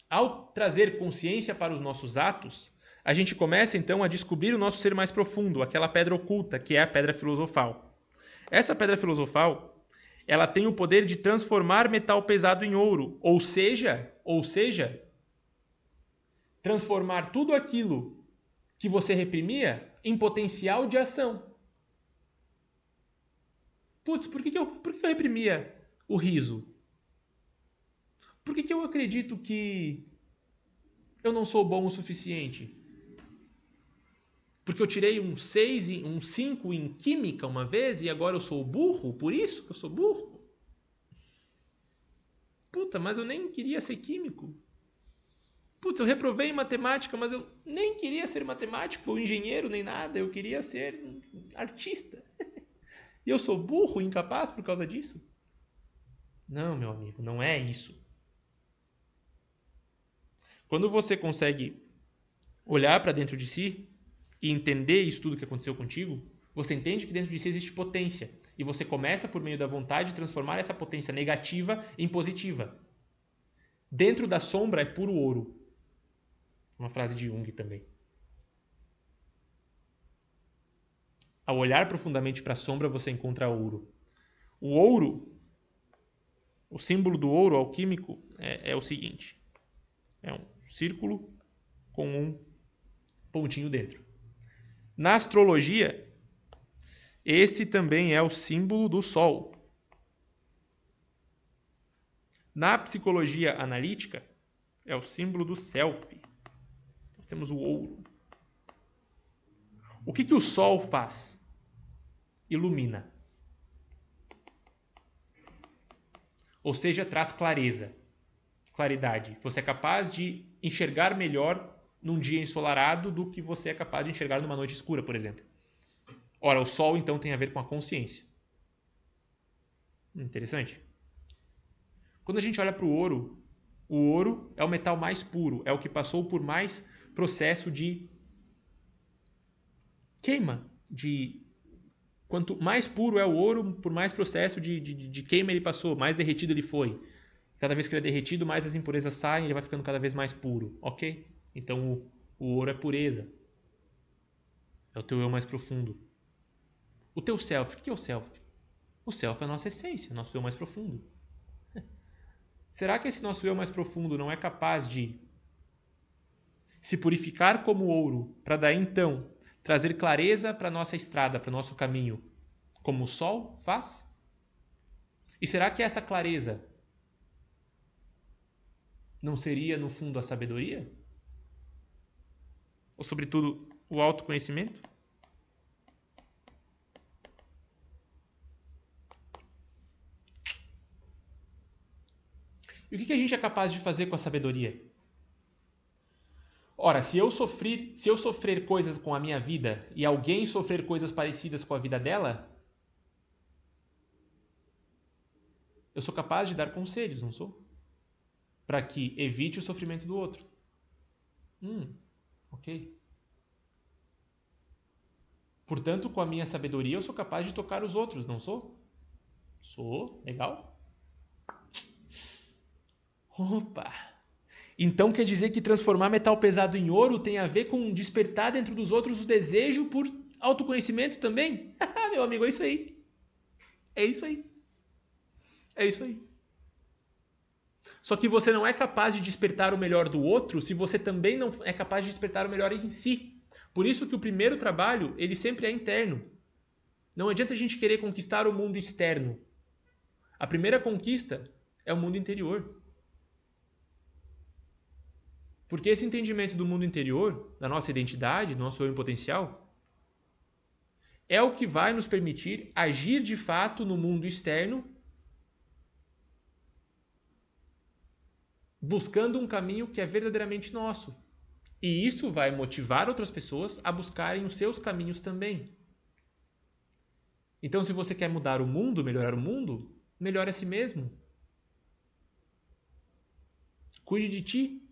Ao trazer consciência para os nossos atos, a gente começa então a descobrir o nosso ser mais profundo, aquela pedra oculta, que é a pedra filosofal. Essa pedra filosofal, ela tem o poder de transformar metal pesado em ouro, ou seja, transformar tudo aquilo que você reprimia em potencial de ação. Putz, por que eu reprimia o riso? Por que eu acredito que eu não sou bom o suficiente? Porque eu tirei um 6, um 5 em química uma vez e agora eu sou burro? Por isso que eu sou burro? Puta, mas eu nem queria ser químico. Putz, eu reprovei em matemática, mas eu nem queria ser matemático ou engenheiro nem nada. Eu queria ser artista. E eu sou burro, incapaz por causa disso? Não, meu amigo, não é isso. Quando você consegue olhar para dentro de si e entender isso tudo que aconteceu contigo, você entende que dentro de si existe potência. E você começa, por meio da vontade, transformar essa potência negativa em positiva. Dentro da sombra é puro ouro. Uma frase de Jung também. Ao olhar profundamente para a sombra, você encontra ouro. O ouro, o símbolo do ouro alquímico é o seguinte. É um círculo com um pontinho dentro. Na astrologia, esse também é o símbolo do Sol. Na psicologia analítica, é o símbolo do self. Temos o ouro. O que o Sol faz? Ilumina. Ou seja, traz clareza, claridade. Você é capaz de enxergar melhor num dia ensolarado do que você é capaz de enxergar numa noite escura, por exemplo. Ora, o Sol então tem a ver com a consciência. Interessante. Quando a gente olha para o ouro é o metal mais puro, é o que passou por mais processo de queima. Quanto mais puro é o ouro, por mais processo de queima ele passou, mais derretido ele foi. Cada vez que ele é derretido, mais as impurezas saem, ele vai ficando cada vez mais puro. Ok? Então o ouro é pureza. É o teu eu mais profundo. O teu self, o que é o self? O self é a nossa essência, o nosso eu mais profundo. Será que esse nosso eu mais profundo não é capaz de se purificar como ouro, para daí então trazer clareza para a nossa estrada, para o nosso caminho, como o sol faz? E será que essa clareza não seria, no fundo, a sabedoria? Ou, sobretudo, o autoconhecimento? E o que a gente é capaz de fazer com a sabedoria? Ora, se eu sofrer coisas com a minha vida e alguém sofrer coisas parecidas com a vida dela, eu sou capaz de dar conselhos, não sou? Para que evite o sofrimento do outro. Ok. Portanto, com a minha sabedoria, eu sou capaz de tocar os outros, não sou? Sou. Legal? Opa! Então quer dizer que transformar metal pesado em ouro tem a ver com despertar dentro dos outros o desejo por autoconhecimento também? Meu amigo, é isso aí. É isso aí. É isso aí. Só que você não é capaz de despertar o melhor do outro se você também não é capaz de despertar o melhor em si. Por isso que o primeiro trabalho, ele sempre é interno. Não adianta a gente querer conquistar o mundo externo. A primeira conquista é o mundo interior. Porque esse entendimento do mundo interior, da nossa identidade, do nosso eu em potencial, é o que vai nos permitir agir de fato no mundo externo, buscando um caminho que é verdadeiramente nosso. E isso vai motivar outras pessoas a buscarem os seus caminhos também. Então, se você quer mudar o mundo, melhore a si mesmo. Cuide de ti.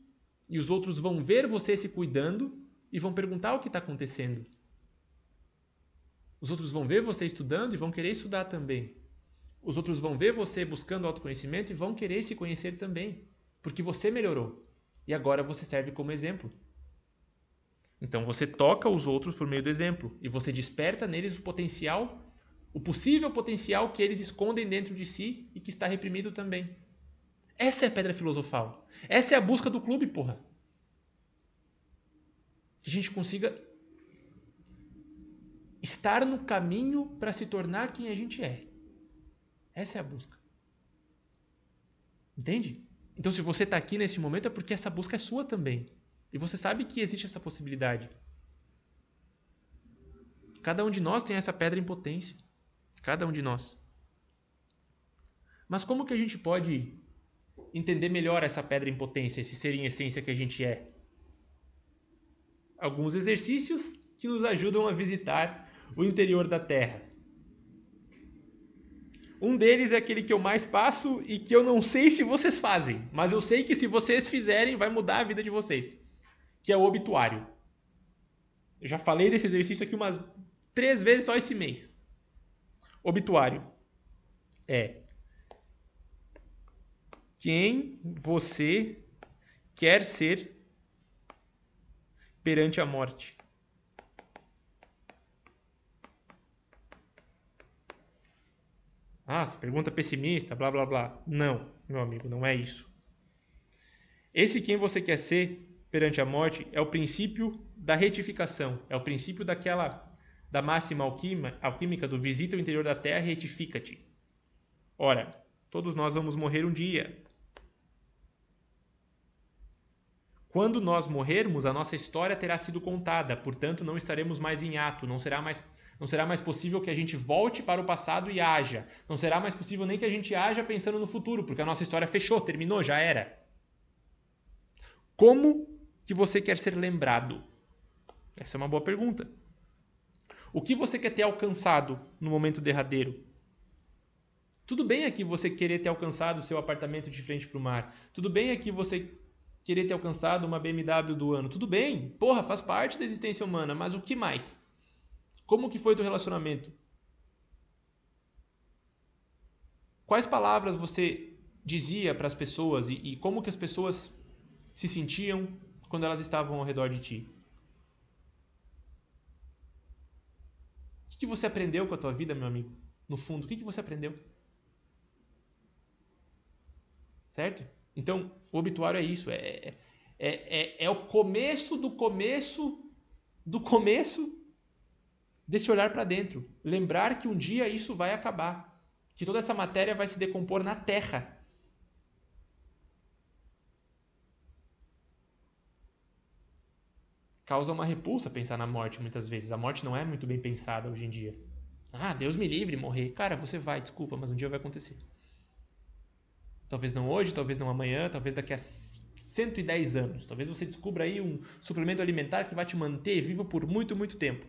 E os outros vão ver você se cuidando e vão perguntar o que está acontecendo. Os outros vão ver você estudando e vão querer estudar também. Os outros vão ver você buscando autoconhecimento e vão querer se conhecer também. Porque você melhorou. E agora você serve como exemplo. Então você toca os outros por meio do exemplo. E você desperta neles o potencial, o possível potencial que eles escondem dentro de si e que está reprimido também. Essa é a pedra filosofal. Essa é a busca do clube, porra. Que a gente consiga estar no caminho para se tornar quem a gente é. Essa é a busca. Entende? Então, se você está aqui nesse momento, é porque essa busca é sua também. E você sabe que existe essa possibilidade. Cada um de nós tem essa pedra em potência. Cada um de nós. Mas como que a gente pode entender melhor essa pedra em potência, esse ser em essência que a gente é? Alguns exercícios que nos ajudam a visitar o interior da Terra. Um deles é aquele que eu mais passo e que eu não sei se vocês fazem, mas eu sei que se vocês fizerem vai mudar a vida de vocês, que é o obituário. Eu já falei desse exercício aqui umas 3 vezes só esse mês. Obituário é quem você quer ser perante a morte. Ah, você pergunta pessimista, blá blá blá. Não, meu amigo, não é isso. Esse quem você quer ser perante a morte é o princípio da retificação, é o princípio da máxima alquímica do visita ao interior da terra e retifica-te. Ora, todos nós vamos morrer um dia. Quando nós morrermos, a nossa história terá sido contada, portanto não estaremos mais em ato, não será mais possível que a gente volte para o passado e haja. Não será mais possível nem que a gente haja pensando no futuro, porque a nossa história fechou, terminou, já era. Como que você quer ser lembrado? Essa é uma boa pergunta. O que você quer ter alcançado no momento derradeiro? Tudo bem aqui você querer ter alcançado o seu apartamento de frente para o mar. Tudo bem aqui você querer ter alcançado uma BMW do ano. Tudo bem, porra, faz parte da existência humana, mas o que mais? Como que foi o teu relacionamento? Quais palavras você dizia para as pessoas e como que as pessoas se sentiam quando elas estavam ao redor de ti? O que você aprendeu com a tua vida, meu amigo? No fundo, o que você aprendeu? Certo? Então, o obituário é isso. É o começo do começo do começo desse olhar para dentro. Lembrar que um dia isso vai acabar. Que toda essa matéria vai se decompor na terra. Causa uma repulsa pensar na morte muitas vezes. A morte não é muito bem pensada hoje em dia. Ah, Deus me livre morrer. Cara, você vai, desculpa, mas um dia vai acontecer. Talvez não hoje, talvez não amanhã, talvez daqui a 110 anos. Talvez você descubra aí um suplemento alimentar que vai te manter vivo por muito, muito tempo.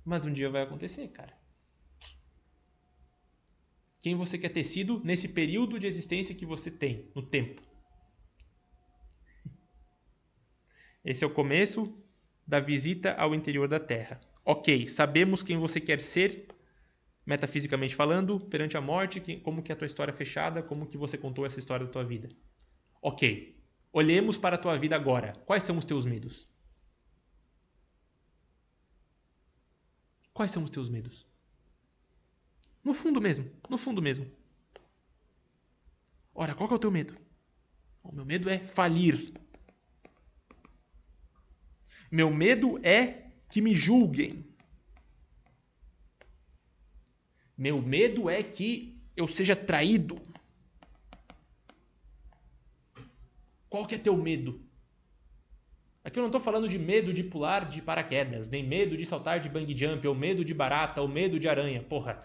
Mas um dia vai acontecer, cara. Quem você quer ter sido nesse período de existência que você tem, no tempo. Esse é o começo da visita ao interior da Terra. Ok, sabemos quem você quer ser, metafisicamente falando, perante a morte, como que é a tua história fechada, como que você contou essa história da tua vida. Ok, olhemos para a tua vida agora. Quais são os teus medos? Quais são os teus medos? No fundo mesmo, no fundo mesmo. Ora, qual que é o teu medo? O meu medo é falir. Meu medo é que me julguem. Meu medo é que eu seja traído. Qual que é teu medo? Aqui eu não estou falando de medo de pular de paraquedas, nem medo de saltar de bungee jump, ou medo de barata, ou medo de aranha. Porra,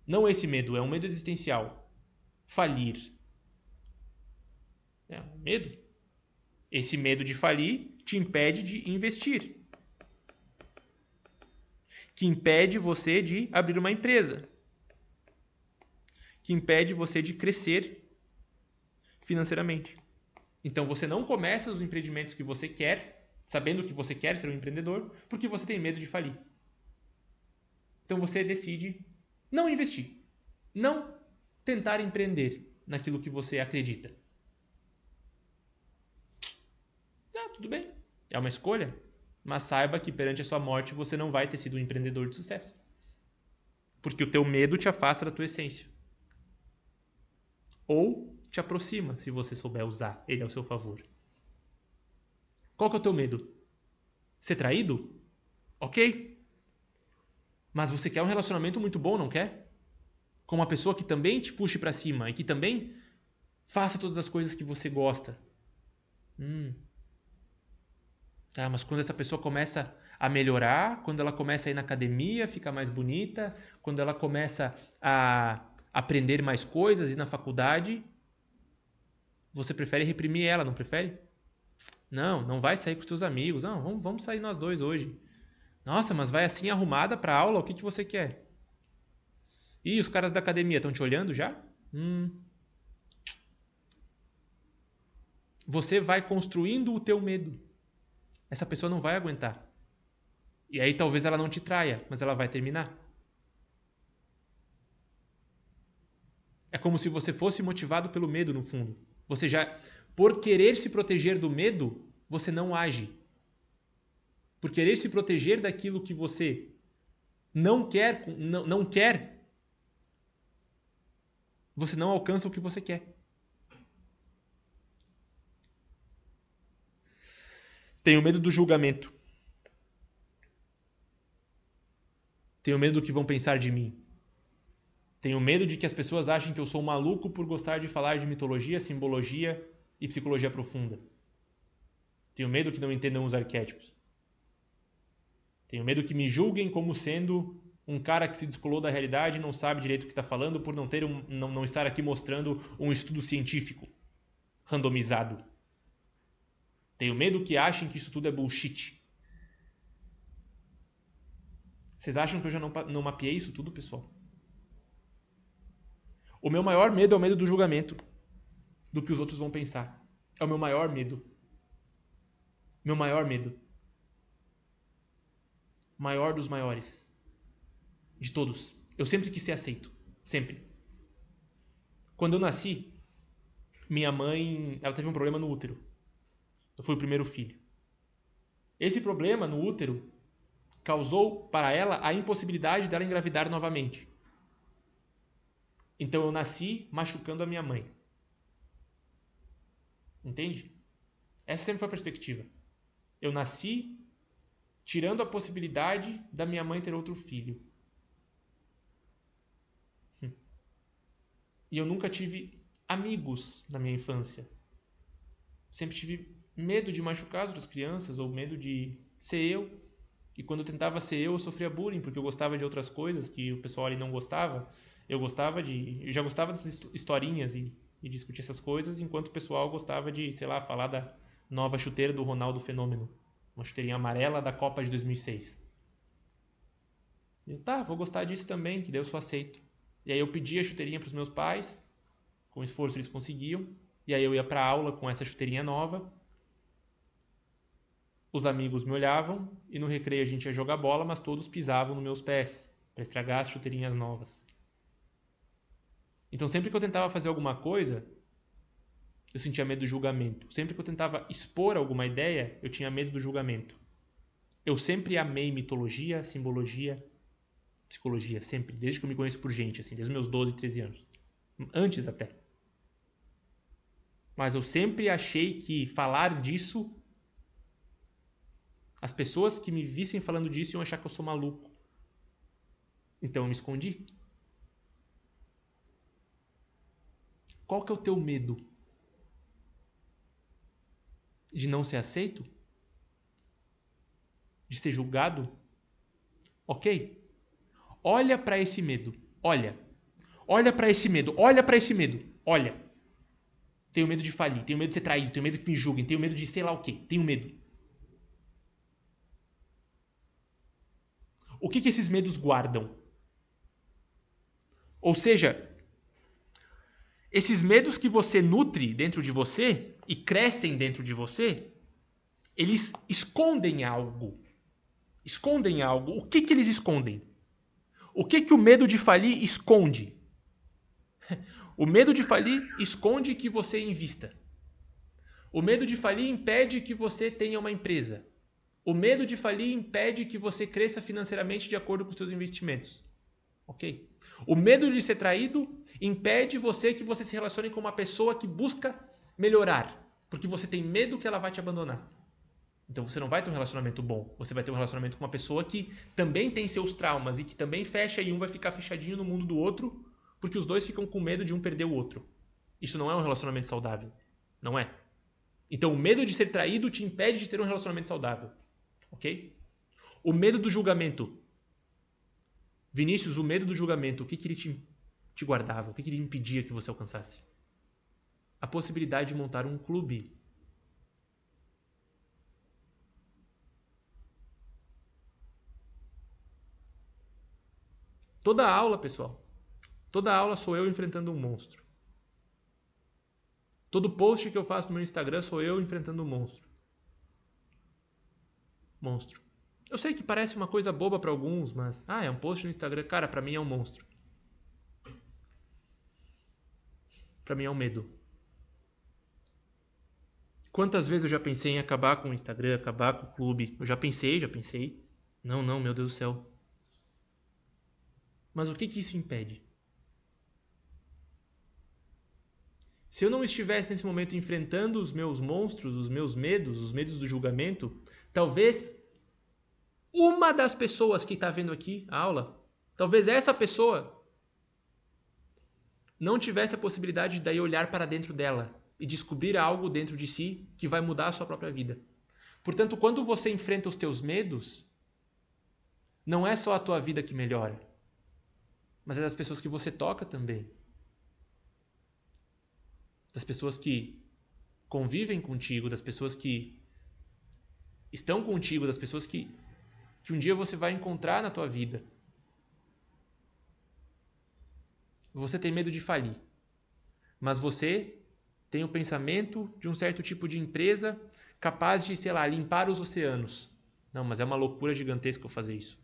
não esse medo, é um medo existencial. Falir. É um medo. Esse medo de falir te impede de investir. Que impede você de abrir uma empresa. Que impede você de crescer financeiramente. Então você não começa os empreendimentos que você quer, sabendo que você quer ser um empreendedor, porque você tem medo de falir. Então você decide não investir, não tentar empreender naquilo que você acredita. Tudo bem, é uma escolha, mas saiba que perante a sua morte você não vai ter sido um empreendedor de sucesso. Porque o teu medo te afasta da tua essência. Ou te aproxima, se você souber usar ele ao seu favor. Qual que é o teu medo? Ser traído? Ok. Mas você quer um relacionamento muito bom, não quer? Com uma pessoa que também te puxe para cima e que também faça todas as coisas que você gosta. Tá, mas quando essa pessoa começa a melhorar, quando ela começa a ir na academia, ficar mais bonita, quando ela começa a aprender mais coisas, ir na faculdade, você prefere reprimir ela, não prefere? Não, não vai sair com os teus amigos. Não, vamos sair nós dois hoje. Nossa, mas vai assim arrumada para aula, o que você quer? Ih, os caras da academia estão te olhando já? Você vai construindo o teu medo. Essa pessoa não vai aguentar. E aí talvez ela não te traia, mas ela vai terminar. É como se você fosse motivado pelo medo no fundo. Você já, por querer se proteger do medo, você não age. Por querer se proteger daquilo que você não quer, você não alcança o que você quer. Tenho medo do julgamento. Tenho medo do que vão pensar de mim. Tenho medo de que as pessoas achem que eu sou maluco por gostar de falar de mitologia, simbologia e psicologia profunda. Tenho medo que não entendam os arquétipos. Tenho medo que me julguem como sendo um cara que se descolou da realidade e não sabe direito o que está falando por não estar aqui mostrando um estudo científico randomizado. Tenho medo que achem que isso tudo é bullshit. Vocês acham que eu já não mapeei isso tudo, pessoal? O meu maior medo é o medo do julgamento, do que os outros vão pensar. É o meu maior medo. Meu maior medo. Maior dos maiores. De todos. Eu sempre quis ser aceito. Sempre. Quando eu nasci, minha mãe, ela teve um problema no útero. Eu fui o primeiro filho. Esse problema no útero causou para ela a impossibilidade dela engravidar novamente. Então eu nasci machucando a minha mãe. Entende? Essa sempre foi a perspectiva. Eu nasci tirando a possibilidade da minha mãe ter outro filho. E eu nunca tive amigos na minha infância. Sempre tive medo de machucar as outras crianças ou medo de ser eu. E quando eu tentava ser eu sofria bullying porque eu gostava de outras coisas que o pessoal ali não gostava. Eu já gostava dessas historinhas e discutir essas coisas, enquanto o pessoal gostava de, sei lá, falar da nova chuteira do Ronaldo Fenômeno. Uma chuteirinha amarela da Copa de 2006. Eu, vou gostar disso também, que Deus só aceito. E aí eu pedia a chuteirinha para os meus pais, com esforço eles conseguiam, e aí eu ia para a aula com essa chuteirinha nova. Os amigos me olhavam e no recreio a gente ia jogar bola, mas todos pisavam nos meus pés para estragar as chuteirinhas novas. Então sempre que eu tentava fazer alguma coisa, eu sentia medo do julgamento. Sempre que eu tentava expor alguma ideia, eu tinha medo do julgamento. Eu sempre amei mitologia, simbologia, psicologia, sempre, desde que eu me conheço por gente, assim, desde os meus 12, 13 anos. Antes até. Mas eu sempre achei que falar disso, as pessoas que me vissem falando disso iam achar que eu sou maluco. Então eu me escondi. Qual que é o teu medo? De não ser aceito? de ser julgado? Ok? Olha para esse medo. Olha. Olha para esse medo. Olha para esse medo. Olha. Tenho medo de falir. Tenho medo de ser traído. Tenho medo que me julguem. Tenho medo de sei lá o quê. Tenho medo. O que esses medos guardam? Ou seja, esses medos que você nutre dentro de você e crescem dentro de você, eles escondem algo. Escondem algo. O que eles escondem? O que o medo de falir esconde? O medo de falir esconde que você invista. O medo de falir impede que você tenha uma empresa. O medo de falir impede que você cresça financeiramente de acordo com os seus investimentos. Ok? O medo de ser traído impede que você se relacione com uma pessoa que busca melhorar, porque você tem medo que ela vai te abandonar. Então você não vai ter um relacionamento bom. Você vai ter um relacionamento com uma pessoa que também tem seus traumas e que também fecha e um vai ficar fechadinho no mundo do outro, porque os dois ficam com medo de um perder o outro. Isso não é um relacionamento saudável. Não é. Então o medo de ser traído te impede de ter um relacionamento saudável. Ok? O medo do julgamento. Vinícius, o medo do julgamento, o que ele te guardava? O que ele impedia que você alcançasse? A possibilidade de montar um clube. Toda aula, pessoal. Toda aula sou eu enfrentando um monstro. Todo post que eu faço no meu Instagram sou eu enfrentando um monstro. Monstro. Eu sei que parece uma coisa boba para alguns, mas... é um post no Instagram. Cara, para mim é um monstro. Para mim é um medo. Quantas vezes eu já pensei em acabar com o Instagram, acabar com o clube? Eu já pensei. Não, meu Deus do céu. Mas o que isso impede? Se eu não estivesse nesse momento enfrentando os meus monstros, os meus medos, os medos do julgamento, talvez uma das pessoas que está vendo aqui a aula, talvez essa pessoa não tivesse a possibilidade de daí olhar para dentro dela e descobrir algo dentro de si que vai mudar a sua própria vida. Portanto, quando você enfrenta os teus medos, não é só a tua vida que melhora, mas é das pessoas que você toca também. Das pessoas que convivem contigo, das pessoas que estão contigo, das pessoas que um dia você vai encontrar na tua vida. Você tem medo de falir, mas você tem o pensamento de um certo tipo de empresa capaz de, sei lá, limpar os oceanos. Não, mas é uma loucura gigantesca eu fazer isso.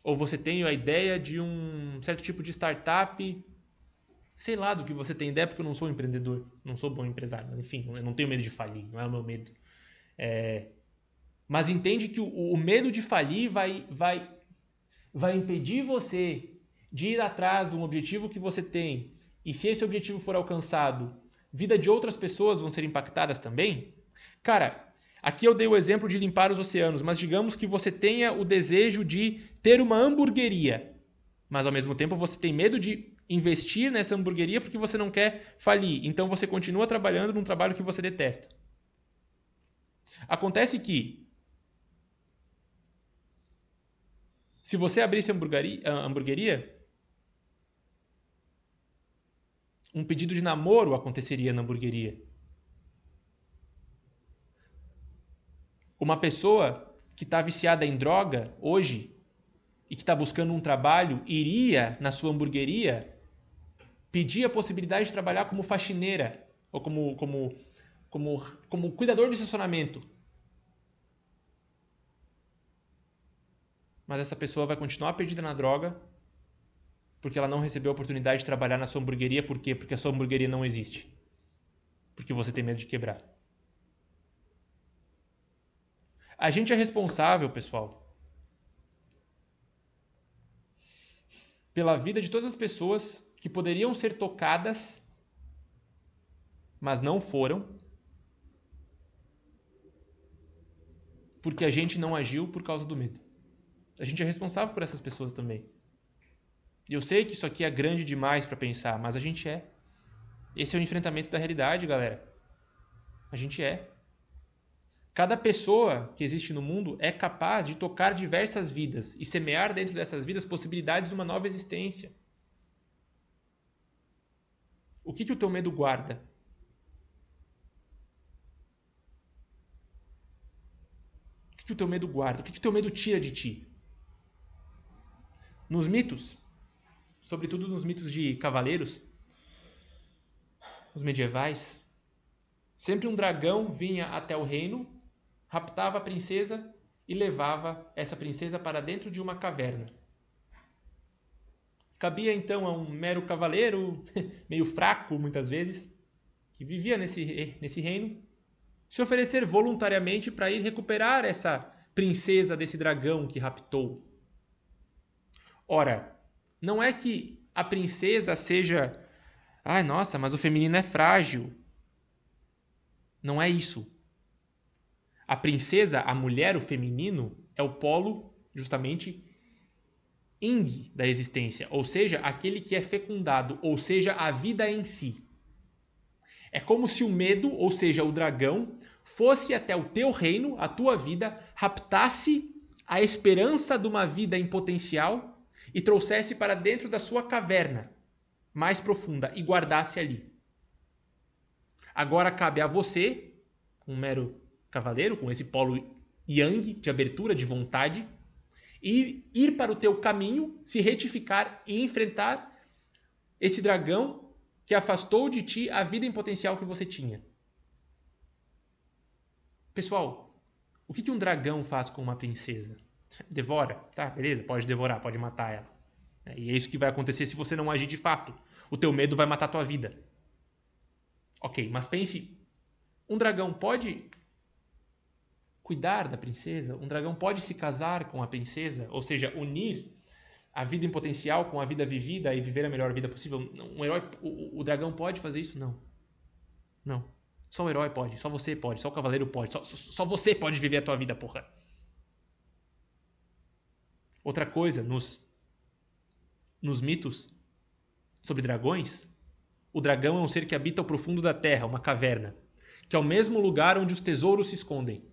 Ou você tem a ideia de um certo tipo de startup, sei lá do que você tem ideia, porque eu não sou empreendedor, não sou bom empresário, mas enfim, eu não tenho medo de falir, não é o meu medo. Mas entende que o medo de falir vai impedir você de ir atrás de um objetivo que você tem. E se esse objetivo for alcançado, vida de outras pessoas vão ser impactadas também? Cara, aqui eu dei o exemplo de limpar os oceanos, mas digamos que você tenha o desejo de ter uma hamburgueria, mas ao mesmo tempo você tem medo de investir nessa hamburgueria porque você não quer falir. Então você continua trabalhando num trabalho que você detesta. Acontece que se você abrisse a hamburgueria, um pedido de namoro aconteceria na hamburgueria. Uma pessoa que está viciada em droga hoje e que está buscando um trabalho iria na sua hamburgueria pedir a possibilidade de trabalhar como faxineira ou como cuidador de estacionamento. Mas essa pessoa vai continuar perdida na droga porque ela não recebeu a oportunidade de trabalhar na sua hamburgueria. Por quê? Porque a sua hamburgueria não existe. Porque você tem medo de quebrar. A gente é responsável, pessoal, pela vida de todas as pessoas que poderiam ser tocadas, mas não foram, porque a gente não agiu por causa do medo. A gente é responsável por essas pessoas também. E eu sei que isso aqui é grande demais para pensar, mas a gente é. Esse é o enfrentamento da realidade, galera. A gente é. Cada pessoa que existe no mundo é capaz de tocar diversas vidas e semear dentro dessas vidas possibilidades de uma nova existência. O que o teu medo guarda? O que o teu medo guarda? O que o teu medo tira de ti? Nos mitos, sobretudo nos mitos de cavaleiros, os medievais, sempre um dragão vinha até o reino, raptava a princesa e levava essa princesa para dentro de uma caverna. Cabia então a um mero cavaleiro, meio fraco muitas vezes, que vivia nesse reino, se oferecer voluntariamente para ir recuperar essa princesa desse dragão que raptou. Ora, não é que a princesa seja... Ai, nossa, mas o feminino é frágil. Não é isso. A princesa, a mulher, o feminino, é o polo, justamente, yin da existência, ou seja, aquele que é fecundado, ou seja, a vida em si. É como se o medo, ou seja, o dragão, fosse até o teu reino, a tua vida, raptasse a esperança de uma vida em potencial e trouxesse para dentro da sua caverna mais profunda e guardasse ali. Agora cabe a você, um mero cavaleiro, com esse polo yang de abertura, de vontade, e ir para o teu caminho, se retificar e enfrentar esse dragão que afastou de ti a vida em potencial que você tinha. Pessoal, o que um dragão faz com uma princesa? Devora, tá? Beleza, pode devorar, pode matar ela. E é isso que vai acontecer se você não agir de fato. O teu medo vai matar a tua vida. Ok, mas pense, um dragão pode cuidar da princesa? Um dragão pode se casar com a princesa? Ou seja, unir a vida em potencial com a vida vivida e viver a melhor vida possível? Um herói, o dragão pode fazer isso? Não. Não. Só o herói pode, só você pode, só o cavaleiro pode, só você pode viver a tua vida, porra. Outra coisa, nos mitos sobre dragões, o dragão é um ser que habita o profundo da terra, uma caverna, que é o mesmo lugar onde os tesouros se escondem.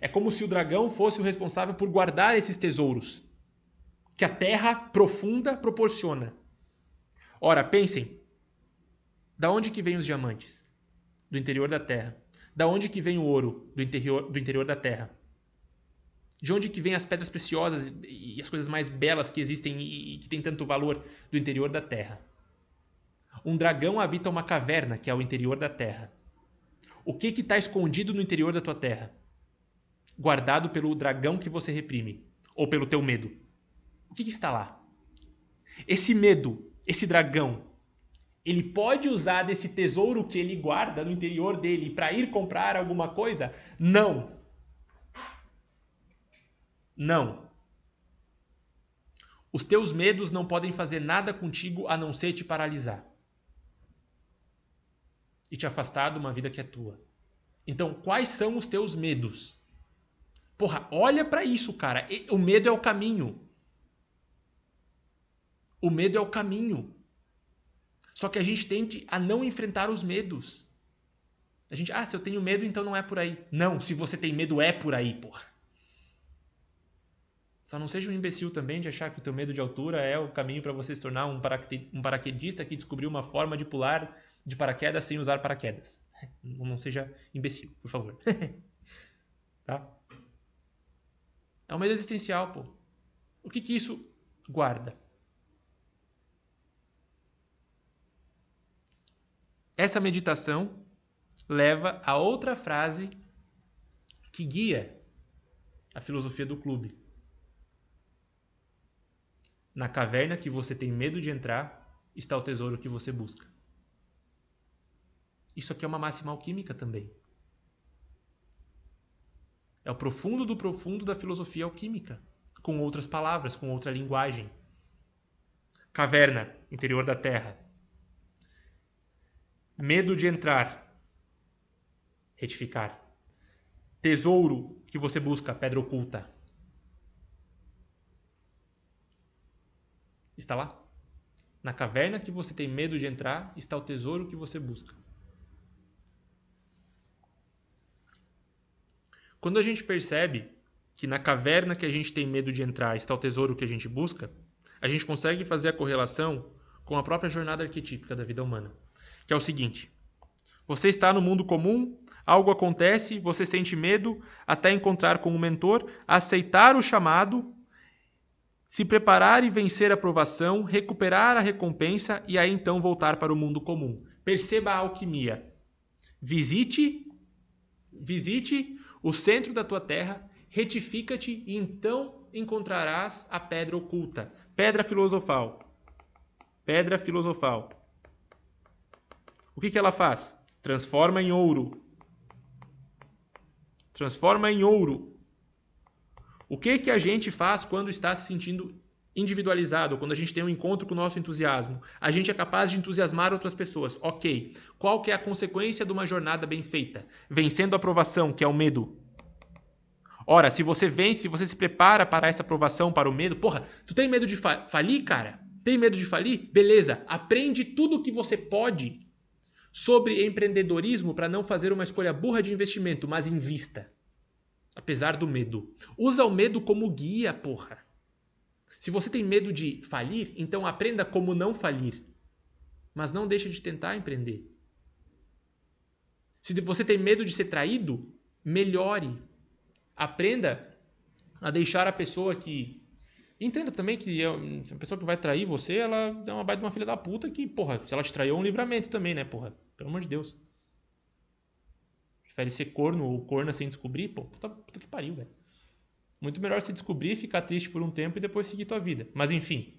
É como se o dragão fosse o responsável por guardar esses tesouros que a terra profunda proporciona. Ora, pensem, da onde que vêm os diamantes? Do interior da terra. Da onde que vem o ouro? Do interior da terra. De onde que vêm as pedras preciosas e as coisas mais belas que existem e que têm tanto valor? Do interior da terra. Um dragão habita uma caverna, que é o interior da terra. O que está escondido no interior da tua terra? Guardado pelo dragão que você reprime, ou pelo teu medo. O que está lá? Esse medo, esse dragão, ele pode usar desse tesouro que ele guarda no interior dele para ir comprar alguma coisa? Não. Não. Os teus medos não podem fazer nada contigo a não ser te paralisar e te afastar de uma vida que é tua. Então, quais são os teus medos? Porra, olha para isso, cara. O medo é o caminho. O medo é o caminho. Só que a gente tende a não enfrentar os medos. A gente, se eu tenho medo, então não é por aí. Não, se você tem medo, é por aí, porra. Só não seja um imbecil também de achar que o teu medo de altura é o caminho para você se tornar um paraquedista que descobriu uma forma de pular de paraquedas sem usar paraquedas. Não seja imbecil, por favor. Tá? É um medo existencial, pô. O que isso guarda? Essa meditação leva a outra frase que guia a filosofia do clube. Na caverna que você tem medo de entrar, está o tesouro que você busca. Isso aqui é uma máxima alquímica também. É o profundo do profundo da filosofia alquímica, com outras palavras, com outra linguagem. Caverna, interior da terra. Medo de entrar, retificar. Tesouro que você busca, pedra oculta. Está lá? Na caverna que você tem medo de entrar, está o tesouro que você busca. Quando a gente percebe que na caverna que a gente tem medo de entrar está o tesouro que a gente busca, a gente consegue fazer a correlação com a própria jornada arquetípica da vida humana, que é o seguinte: você está no mundo comum, algo acontece, você sente medo até encontrar com um mentor, aceitar o chamado, se preparar e vencer a provação, recuperar a recompensa e aí então voltar para o mundo comum. Perceba a alquimia. Visite o centro da tua terra, retifica-te e então encontrarás a pedra oculta. Pedra filosofal. Pedra filosofal. O que ela faz? Transforma em ouro. Transforma em ouro. O que a gente faz quando está se sentindo individualizado, quando a gente tem um encontro com o nosso entusiasmo? A gente é capaz de entusiasmar outras pessoas. Ok. Qual que é a consequência de uma jornada bem feita? Vencendo a aprovação, que é o medo. Ora, se você vence, se você se prepara para essa aprovação, para o medo, porra, tu tem medo de falir, cara? Tem medo de falir? Beleza. Aprende tudo o que você pode sobre empreendedorismo para não fazer uma escolha burra de investimento, mas invista. Apesar do medo. Usa o medo como guia, porra. Se você tem medo de falir, então aprenda como não falir. Mas não deixe de tentar empreender. Se você tem medo de ser traído, melhore. Aprenda a deixar a pessoa que... Entenda também que a pessoa que vai trair você, ela é uma baita de uma filha da puta que, porra, se ela te traiu é um livramento também, né, porra? Pelo amor de Deus. Prefere ser corno ou corna sem descobrir? Pô, puta que pariu, velho. Muito melhor se descobrir, ficar triste por um tempo e depois seguir tua vida. Mas enfim.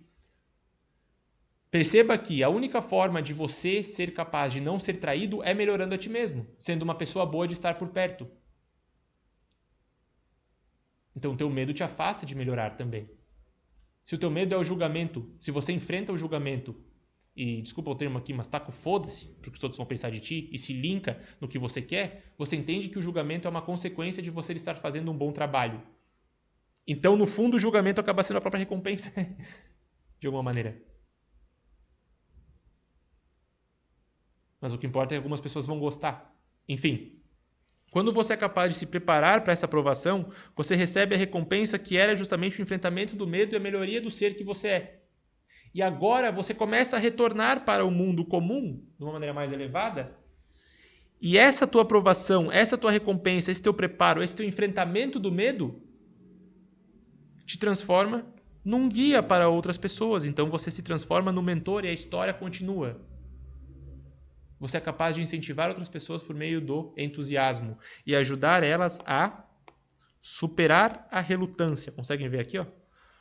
Perceba que a única forma de você ser capaz de não ser traído é melhorando a ti mesmo, sendo uma pessoa boa de estar por perto. Então o teu medo te afasta de melhorar também. Se o teu medo é o julgamento, se você enfrenta o julgamento e, desculpa o termo aqui, mas taca o foda-se, porque todos vão pensar de ti, e se linka no que você quer, você entende que o julgamento é uma consequência de você estar fazendo um bom trabalho. Então, no fundo, o julgamento acaba sendo a própria recompensa, de alguma maneira. Mas o que importa é que algumas pessoas vão gostar. Enfim, quando você é capaz de se preparar para essa aprovação, você recebe a recompensa que era justamente o enfrentamento do medo e a melhoria do ser que você é. E agora você começa a retornar para o mundo comum, de uma maneira mais elevada, e essa tua aprovação, essa tua recompensa, esse teu preparo, esse teu enfrentamento do medo, te transforma num guia para outras pessoas. Então você se transforma no mentor e a história continua. Você é capaz de incentivar outras pessoas por meio do entusiasmo e ajudar elas a superar a relutância. Conseguem ver aqui, ó?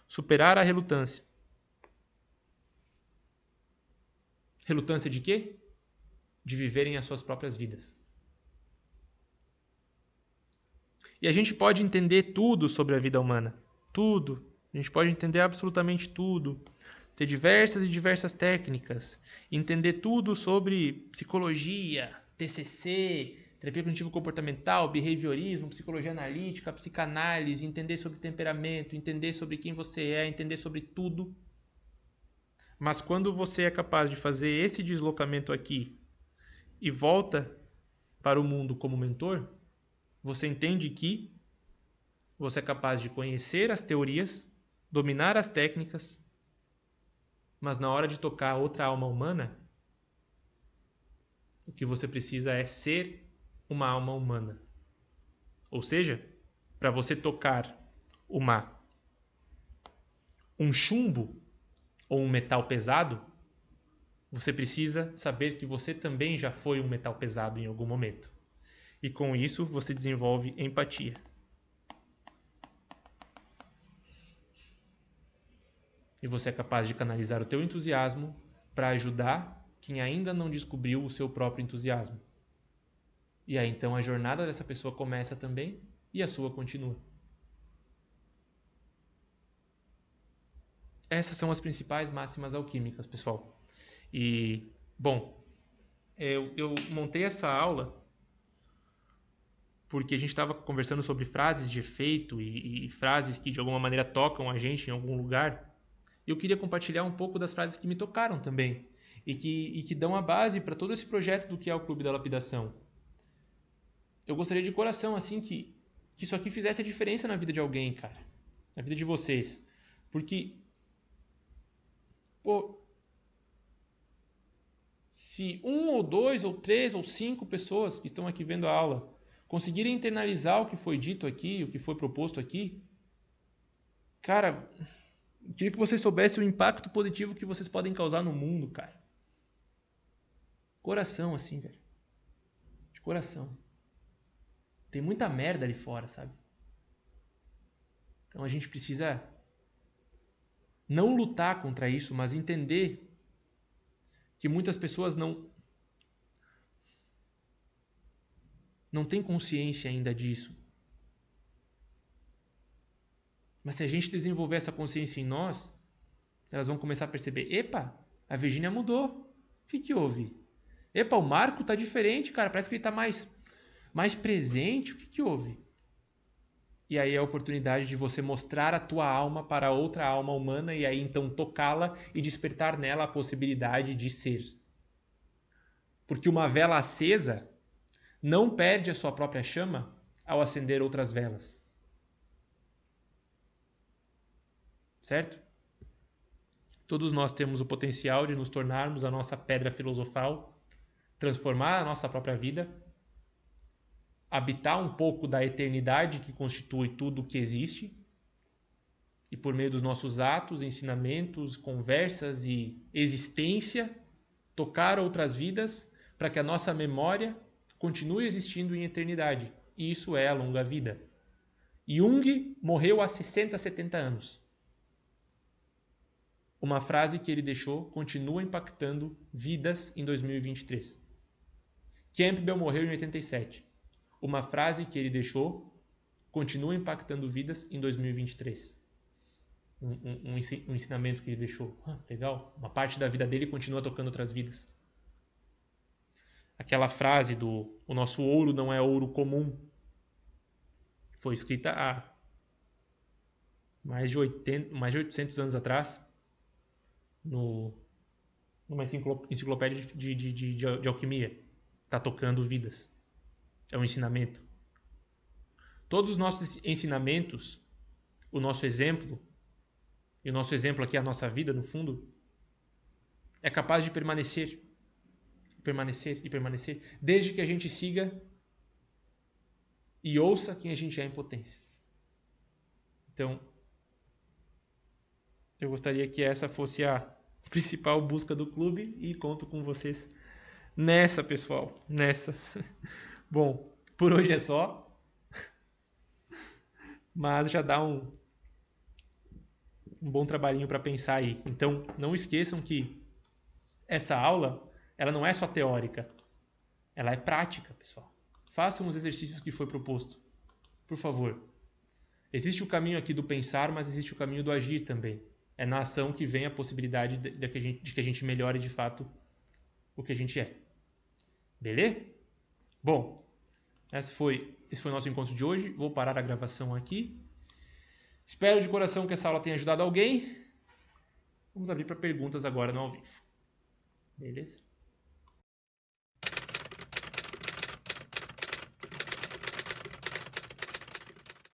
Superar a relutância. Relutância de quê? De viverem as suas próprias vidas. E a gente pode entender tudo sobre a vida humana. Tudo. A gente pode entender absolutamente tudo. Ter diversas e diversas técnicas. Entender tudo sobre psicologia, TCC, terapia cognitivo-comportamental, behaviorismo, psicologia analítica, psicanálise, entender sobre temperamento, entender sobre quem você é, entender sobre tudo. Mas quando você é capaz de fazer esse deslocamento aqui e volta para o mundo como mentor, você entende que você é capaz de conhecer as teorias, dominar as técnicas, mas na hora de tocar outra alma humana, o que você precisa é ser uma alma humana. Ou seja, para você tocar um chumbo ou um metal pesado, você precisa saber que você também já foi um metal pesado em algum momento. E com isso você desenvolve empatia. E você é capaz de canalizar o teu entusiasmo para ajudar quem ainda não descobriu o seu próprio entusiasmo. E aí então a jornada dessa pessoa começa também e a sua continua. Essas são as principais máximas alquímicas, pessoal. E, bom, eu montei essa aula porque a gente estava conversando sobre frases de efeito e frases que de alguma maneira tocam a gente em algum lugar. E eu queria compartilhar um pouco das frases que me tocaram também e que dão a base para todo esse projeto do que é o Clube da Lapidação. Eu gostaria de coração assim que que isso aqui fizesse a diferença na vida de alguém, cara. Na vida de vocês. Porque, pô, se 1 ou 2 ou 3 ou 5 pessoas que estão aqui vendo a aula conseguirem internalizar o que foi dito aqui, o que foi proposto aqui, cara, eu queria que vocês soubessem o impacto positivo que vocês podem causar no mundo, cara. Coração, assim, velho. De coração. Tem muita merda ali fora, sabe? Então a gente precisa não lutar contra isso, mas entender que muitas pessoas não têm consciência ainda disso. Mas se a gente desenvolver essa consciência em nós, elas vão começar a perceber: epa, a Virgínia mudou. O que houve? Epa, o Marco tá diferente, cara. Parece que ele tá mais presente. O que houve? E aí é a oportunidade de você mostrar a tua alma para outra alma humana e aí então tocá-la e despertar nela a possibilidade de ser. Porque uma vela acesa não perde a sua própria chama ao acender outras velas. Certo? Todos nós temos o potencial de nos tornarmos a nossa pedra filosofal, transformar a nossa própria vida, habitar um pouco da eternidade que constitui tudo o que existe, e por meio dos nossos atos, ensinamentos, conversas e existência, tocar outras vidas para que a nossa memória continue existindo em eternidade. E isso é a longa vida. Jung morreu há 60, 70 anos. Uma frase que ele deixou continua impactando vidas em 2023. Campbell morreu em 87. Uma frase que ele deixou continua impactando vidas em 2023. Um ensinamento que ele deixou. Legal. Uma parte da vida dele continua tocando outras vidas. Aquela frase do "o nosso ouro não é ouro comum" foi escrita há mais de 800 anos atrás numa enciclopédia de alquimia. Está tocando vidas. É um ensinamento. Todos os nossos ensinamentos, o nosso exemplo, e o nosso exemplo aqui é a nossa vida, no fundo, é capaz de permanecer, desde que a gente siga e ouça quem a gente é em potência. Então, eu gostaria que essa fosse a principal busca do clube e conto com vocês nessa, pessoal, nessa. Bom, por hoje é só, mas já dá um bom trabalhinho para pensar aí. Então, não esqueçam que essa aula, ela não é só teórica, ela é prática, pessoal. Façam os exercícios que foi proposto, por favor. Existe o caminho aqui do pensar, mas existe o caminho do agir também. É na ação que vem a possibilidade de que a gente melhore de fato o que a gente é. Beleza? Bom, esse foi o nosso encontro de hoje. Vou parar a gravação aqui. Espero de coração que essa aula tenha ajudado alguém. Vamos abrir para perguntas agora no ao vivo. Beleza?